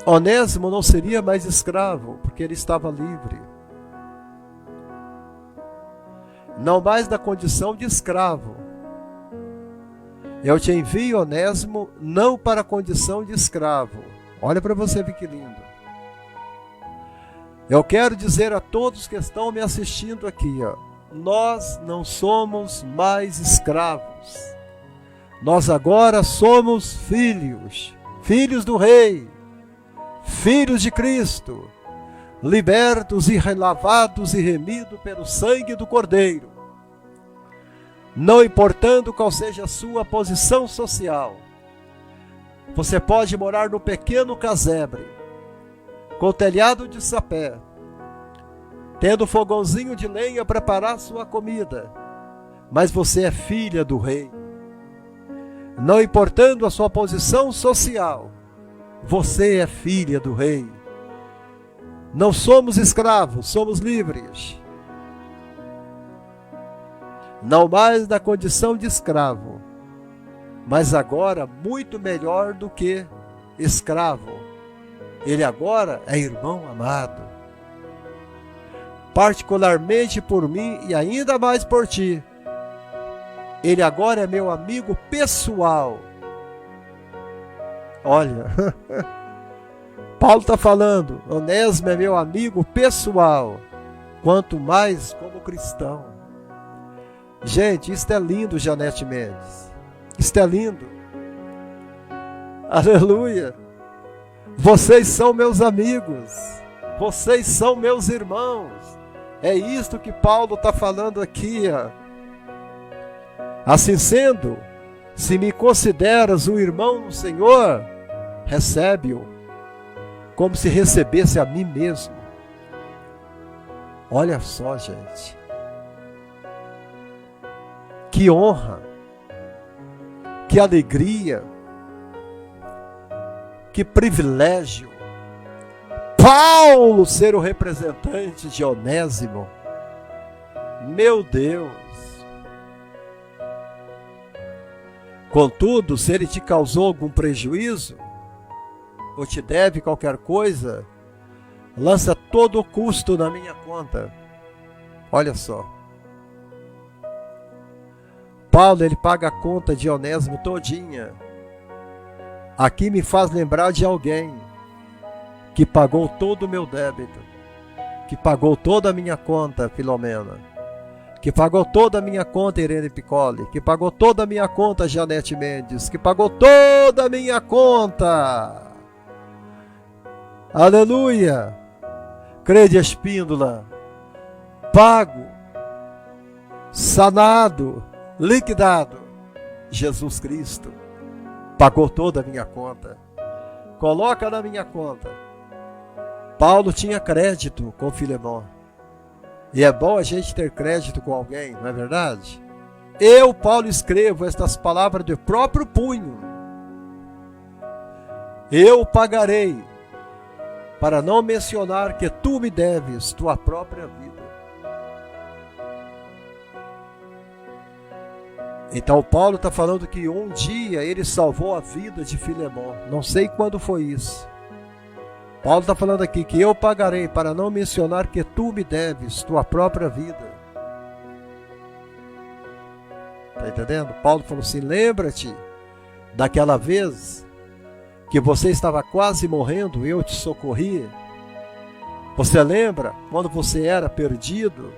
Onésimo não seria mais escravo, porque ele estava livre. Não mais na condição de escravo. Eu te envio, Onésimo, não para a condição de escravo. Olha para você ver que lindo. Eu quero dizer a todos que estão me assistindo aqui, nós não somos mais escravos. Nós agora somos filhos, filhos do Rei, filhos de Cristo, libertos e lavados e remidos pelo sangue do Cordeiro. Não importando qual seja a sua posição social, você pode morar no pequeno casebre, com telhado de sapé, tendo fogãozinho de lenha para preparar sua comida, mas você é filha do Rei. Não importando a sua posição social, você é filha do Rei. Não somos escravos, somos livres. Não mais na condição de escravo, mas agora muito melhor do que escravo. Ele agora é irmão amado. Particularmente por mim e ainda mais por ti. Ele agora é meu amigo pessoal. Olha, Paulo está falando, Onésimo é meu amigo pessoal, quanto mais como cristão. Gente, isto é lindo, Janete Mendes. Isto é lindo. Aleluia. Vocês são meus amigos. Vocês são meus irmãos. É isto que Paulo está falando aqui. Assim sendo, se me consideras um irmão no Senhor, recebe-o como se recebesse a mim mesmo. Olha só, gente. Que honra, que alegria, que privilégio. Paulo ser o representante de Onésimo. Meu Deus. Contudo, se ele te causou algum prejuízo, ou te deve qualquer coisa, lança todo o custo na minha conta. Olha só. Paulo, ele paga a conta de Onésimo todinha. Aqui me faz lembrar de alguém que pagou todo o meu débito, que pagou toda a minha conta, Filomena, que pagou toda a minha conta, Irene Piccoli, que pagou toda a minha conta, Janete Mendes, que pagou toda a minha conta. Aleluia! Crede Espíndola, pago, sanado, liquidado. Jesus Cristo pagou toda a minha conta. Coloca na minha conta. Paulo tinha crédito com Filemão. E é bom a gente ter crédito com alguém, não é verdade? Eu, Paulo, escrevo estas palavras de próprio punho. Eu pagarei, para não mencionar que tu me deves tua própria vida. Então Paulo está falando que um dia ele salvou a vida de Filemão. Não sei quando foi isso. Paulo está falando aqui que eu pagarei, para não mencionar que tu me deves tua própria vida. Está entendendo? Paulo falou assim, lembra-te daquela vez que você estava quase morrendo, eu te socorri. Você lembra quando você era perdido?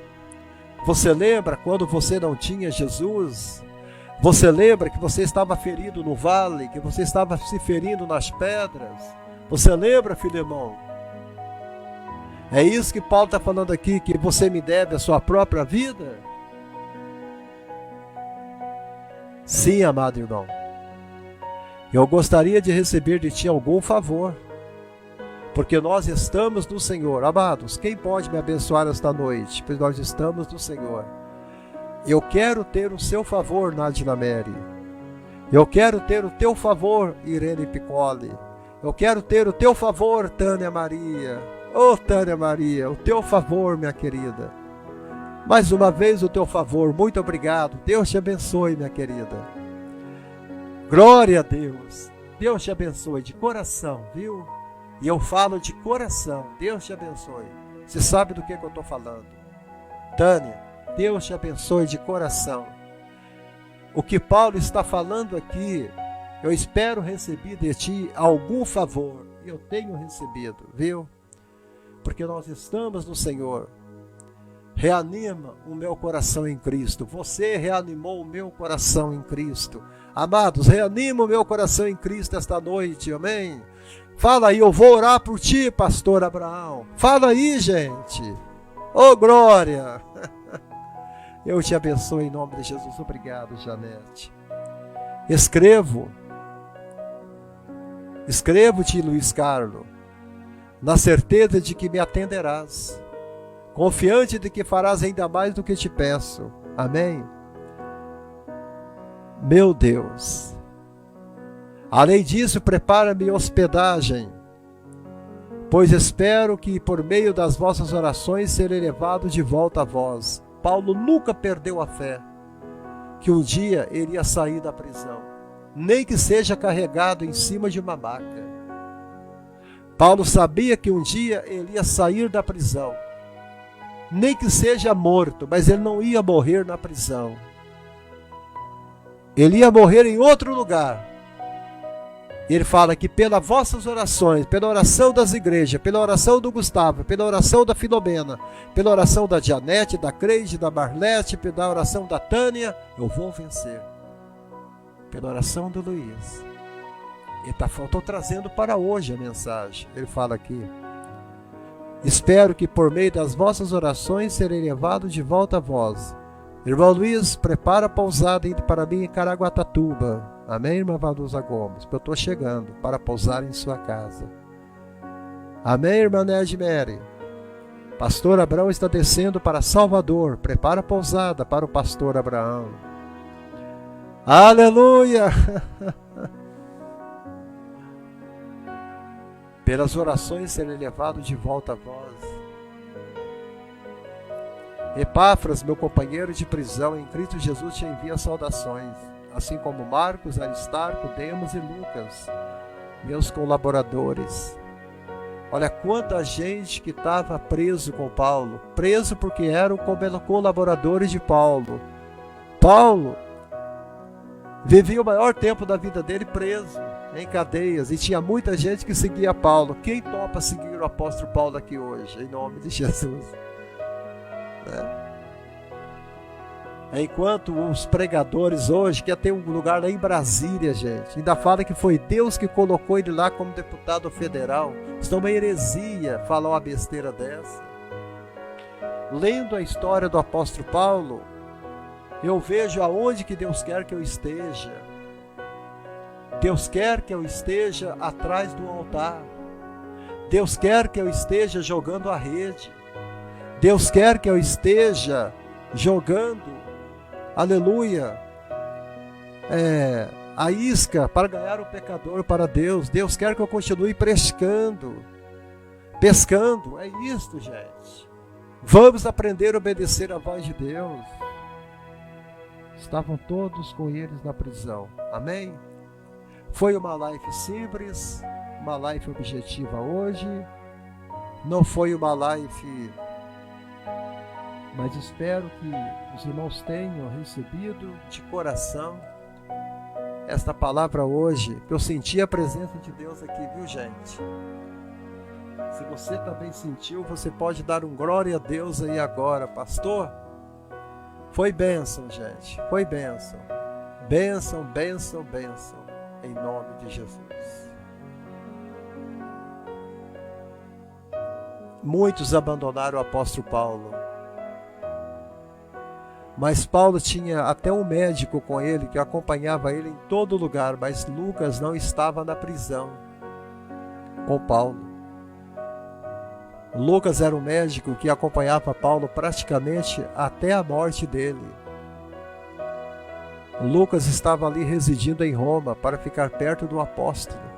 Você lembra quando você não tinha Jesus? Você lembra que você estava ferido no vale, que você estava se ferindo nas pedras? Você lembra, Filemão? É isso que Paulo está falando aqui, que você me deve a sua própria vida? Sim, amado irmão. Eu gostaria de receber de ti algum favor, porque nós estamos no Senhor. Amados, quem pode me abençoar esta noite? Pois nós estamos no Senhor. Eu quero ter o seu favor, Nadina Mary. Eu quero ter o teu favor, Irene Piccoli. Eu quero ter o teu favor, Tânia Maria. Oh, Tânia Maria, o teu favor, minha querida. Mais uma vez o teu favor, muito obrigado. Deus te abençoe, minha querida. Glória a Deus. Deus te abençoe de coração, viu? E eu falo de coração. Deus te abençoe. Você sabe do que eu estou falando. Tânia, Deus te abençoe de coração. O que Paulo está falando aqui, eu espero receber de ti algum favor. Eu tenho recebido, viu? porque nós estamos no Senhor. Reanima o meu coração em Cristo. Você reanimou o meu coração em Cristo. Amados, reanima o meu coração em Cristo esta noite, amém? Fala aí, eu vou orar por ti, pastor Abraão. Fala aí, gente. Ô, glória. Eu te abençoo em nome de Jesus. Obrigado, Janete. Escrevo-te, Luiz Carlos, na certeza de que me atenderás, confiante de que farás ainda mais do que te peço. Amém? Meu Deus. Além disso, prepara-me hospedagem, pois espero que por meio das vossas orações serei levado de volta a vós. Paulo nunca perdeu a fé que um dia ele ia sair da prisão, nem que seja carregado em cima de uma maca. Paulo sabia que um dia ele ia sair da prisão, nem que seja morto, mas ele não ia morrer na prisão. Ele ia morrer em outro lugar. Ele fala que pelas vossas orações, pela oração das igrejas, pela oração do Gustavo, pela oração da Filomena, pela oração da Janete, da Creide, da Marlete, pela oração da Tânia, eu vou vencer. Pela oração do Luiz. Estou trazendo para hoje a mensagem. Ele fala aqui: espero que por meio das vossas orações serei levado de volta a vós. Irmão Luiz, prepara a pousada para mim em Caraguatatuba. Amém, irmã Vanusa Gomes? Eu estou chegando para pousar em sua casa. Amém, irmã Ned Mary? Pastor Abraão está descendo para Salvador. Prepara a pousada para o pastor Abraão. Aleluia! Pelas orações serei levado de volta a vós. Epáfras, meu companheiro de prisão em Cristo Jesus, te envia saudações, assim como Marcos, Aristarco, Demos e Lucas, meus colaboradores. Olha quanta gente que estava preso com Paulo, preso porque eram colaboradores de Paulo. Paulo vivia o maior tempo da vida dele preso, em cadeias, e tinha muita gente que seguia Paulo. Quem topa seguir o apóstolo Paulo aqui hoje, em nome de Jesus? Enquanto os pregadores hoje querem ter um lugar lá em Brasília, gente, ainda fala que foi Deus que colocou ele lá como deputado federal. Isso é uma heresia falar uma besteira dessa. Lendo a história do apóstolo Paulo, eu vejo aonde que Deus quer que eu esteja. Deus quer que eu esteja atrás do altar. Deus quer que eu esteja jogando a rede. Deus quer que eu esteja jogando, aleluia, a isca para ganhar o pecador para Deus. Deus quer que eu continue pescando. É isso, gente. Vamos aprender a obedecer a voz de Deus. Estavam todos com eles na prisão. Amém? Foi uma live simples, uma live objetiva hoje. Não foi uma live... mas espero que os irmãos tenham recebido de coração esta palavra hoje, que eu senti a presença de Deus aqui, viu, gente? Se você também sentiu, você pode dar um glória a Deus aí agora, pastor. Foi bênção, gente, foi bênção. Bênção, bênção, bênção, em nome de Jesus. Muitos abandonaram o apóstolo Paulo. Mas Paulo tinha até um médico com ele que acompanhava ele em todo lugar, mas Lucas não estava na prisão com Paulo. Lucas era um médico que acompanhava Paulo praticamente até a morte dele. Lucas estava ali residindo em Roma para ficar perto do apóstolo.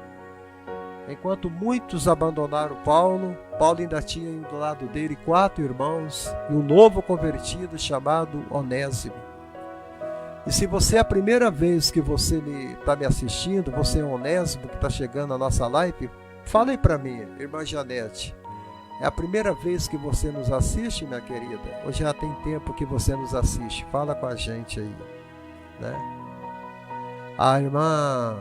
Enquanto muitos abandonaram Paulo, Paulo ainda tinha do lado dele 4 irmãos e um novo convertido chamado Onésimo. E se você é a primeira vez que você está me assistindo, você é Onésimo que está chegando na nossa live, fala aí para mim, irmã Janete. É a primeira vez que você nos assiste, minha querida? Ou já tem tempo que você nos assiste? Fala com a gente aí, né? A irmã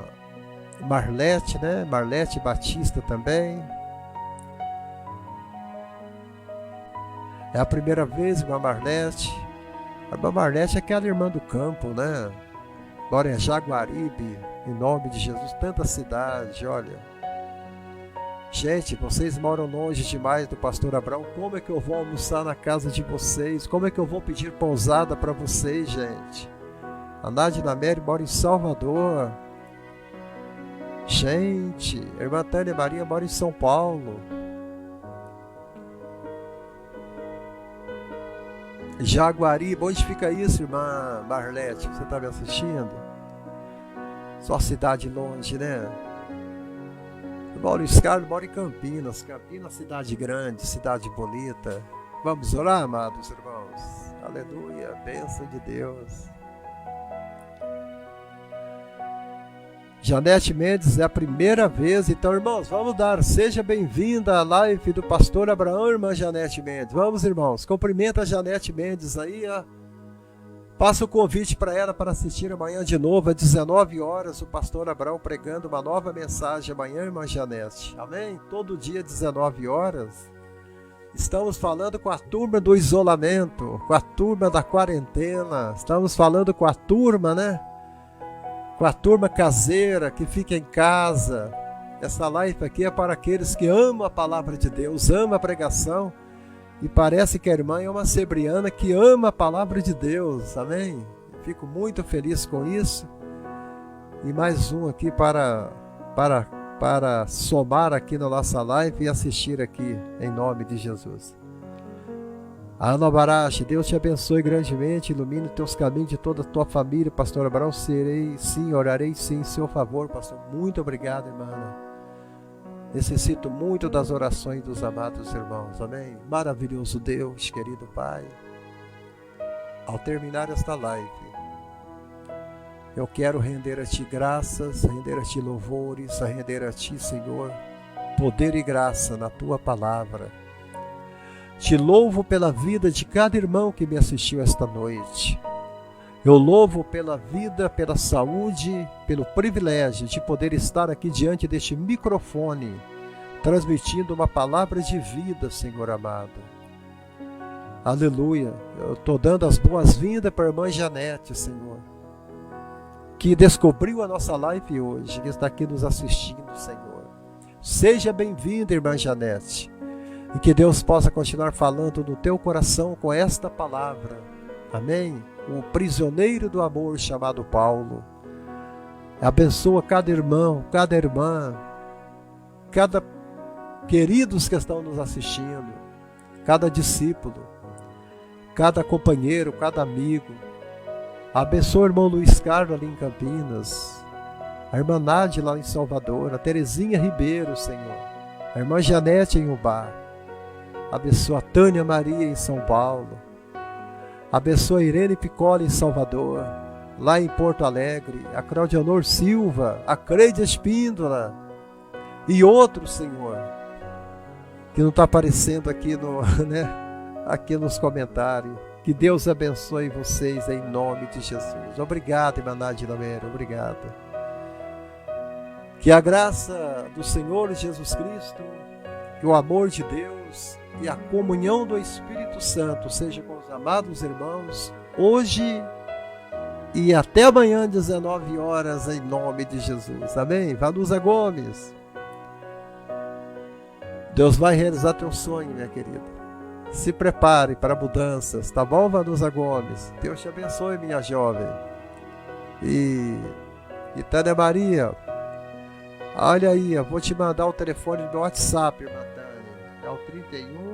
Marlete, né? Marlete Batista também. É a primeira vez, irmã Marlete. A irmã Marlete é aquela irmã do campo, né? Mora em Jaguaribe, em nome de Jesus, tanta cidade, olha. Gente, vocês moram longe demais do pastor Abraão. Como é que eu vou almoçar na casa de vocês? Como é que eu vou pedir pousada para vocês, gente? A Nádia Mary mora em Salvador. Gente, a irmã Tânia Maria mora em São Paulo. Jaguaribe, onde fica isso, irmã Marlete? Você está me assistindo? Só cidade longe, né? Luiz Carlos mora em Campinas. Campinas, cidade grande, cidade bonita. Vamos orar, amados irmãos. Aleluia, bênção de Deus. Janete Mendes é a primeira vez. Então, irmãos, vamos dar. Seja bem-vinda à live do pastor Abraão, irmã Janete Mendes. Vamos, irmãos. Cumprimenta a Janete Mendes aí, ó. Passa o convite para ela para assistir amanhã de novo, às 19 horas, o pastor Abraão pregando uma nova mensagem amanhã, irmã Janete. Amém? Todo dia, 19 horas. Estamos falando com a turma do isolamento, com a turma da quarentena. Estamos falando com a turma, né? Com a turma caseira que fica em casa. Essa live aqui é para aqueles que amam a palavra de Deus, amam a pregação. E parece que a irmã é uma sebriana que ama a palavra de Deus, amém? Fico muito feliz com isso. E mais um aqui para somar aqui na nossa live e assistir aqui, em nome de Jesus. Ana Barache, Deus te abençoe grandemente, ilumine os teus caminhos de toda a tua família, pastor Abraão. Serei sim, orarei sim em seu favor, pastor. Muito obrigado, irmã Ana. Necessito muito das orações dos amados irmãos, amém? Maravilhoso Deus, querido Pai. Ao terminar esta live, eu quero render a Ti graças, render a Ti louvores, render a Ti, Senhor, poder e graça na Tua palavra. Te louvo pela vida de cada irmão que me assistiu esta noite. Eu louvo pela vida, pela saúde, pelo privilégio de poder estar aqui diante deste microfone, transmitindo uma palavra de vida, Senhor amado. Aleluia. Eu estou dando as boas-vindas para a irmã Janete, Senhor, que descobriu a nossa live hoje, que está aqui nos assistindo, Senhor. Seja bem-vinda, irmã Janete, e que Deus possa continuar falando no teu coração com esta palavra. Amém? O prisioneiro do amor chamado Paulo. Abençoa cada irmão, cada irmã, cada queridos que estão nos assistindo, cada discípulo, cada companheiro, cada amigo. Abençoa o irmão Luiz Carlos ali em Campinas, a irmã Nádia lá em Salvador, a Terezinha Ribeiro, Senhor, a irmã Janete em Ubá. Abençoa a Tânia Maria em São Paulo. Abençoa a Irene Piccoli em Salvador, lá em Porto Alegre, a Claudianor Silva, a Creide Espíndola e outros, Senhor, que não está aparecendo aqui, aqui nos comentários. Que Deus abençoe vocês em nome de Jesus. Obrigado, irmã Nádia Lamero, obrigado. Que a graça do Senhor Jesus Cristo, que o amor de Deus e a comunhão do Espírito Santo seja com os amados irmãos, hoje e até amanhã, 19 horas, em nome de Jesus. Amém? Vanusa Gomes, Deus vai realizar teu sonho, minha querida. Se prepare para mudanças, tá bom, Vanusa Gomes? Deus te abençoe, minha jovem. E Tânia Maria, olha aí, eu vou te mandar o telefone do WhatsApp, irmã Tânia. É o 31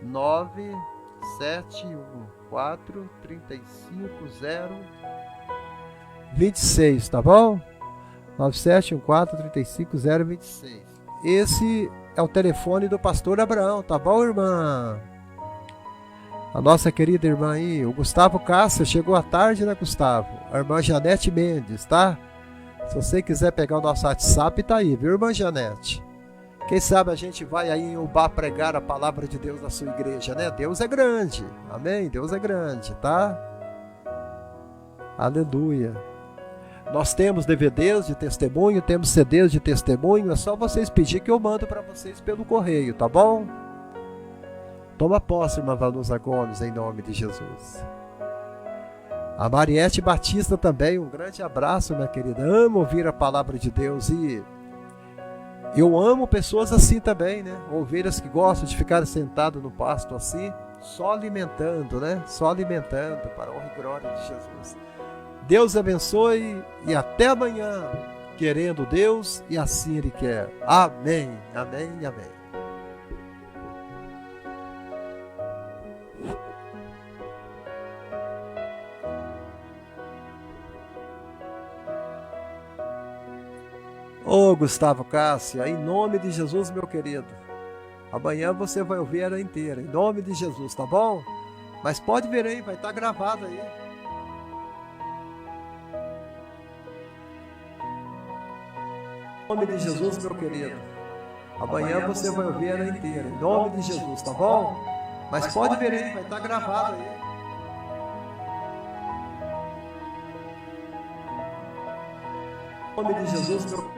971 350 26, tá bom? 9714 350 26. Esse é o telefone do pastor Abraão, tá bom, irmã? A nossa querida irmã aí, o Gustavo Castro, chegou à tarde, né, Gustavo? A irmã Janete Mendes, tá? Se você quiser pegar o nosso WhatsApp, tá aí, viu, irmã Janete? Quem sabe a gente vai aí em Ubá pregar a palavra de Deus na sua igreja, né? Deus é grande, amém? Deus é grande, tá? Aleluia. Nós temos DVDs de testemunho, temos CDs de testemunho, é só vocês pedir que eu mando para vocês pelo correio, tá bom? Toma posse, irmã Vanusa Gomes, em nome de Jesus. A Mariette Batista também, um grande abraço, minha querida. Amo ouvir a palavra de Deus e eu amo pessoas assim também, né? Ovelhas que gostam de ficar sentado no pasto assim, só alimentando, né? Só alimentando para a honra e glória de Jesus. Deus abençoe e até amanhã, querendo Deus e assim Ele quer. Amém, amém e amém. Ô Gustavo Cássia, em nome de Jesus, meu querido. Amanhã você vai ouvir ela inteira, em nome de Jesus, tá bom? Mas pode ver aí, vai estar gravado aí. Em nome de Jesus, meu querido. Amanhã você vai ouvir ela inteira, em nome de Jesus, tá bom? Mas pode ver aí, vai estar gravado aí. Em nome de Jesus, meu querido.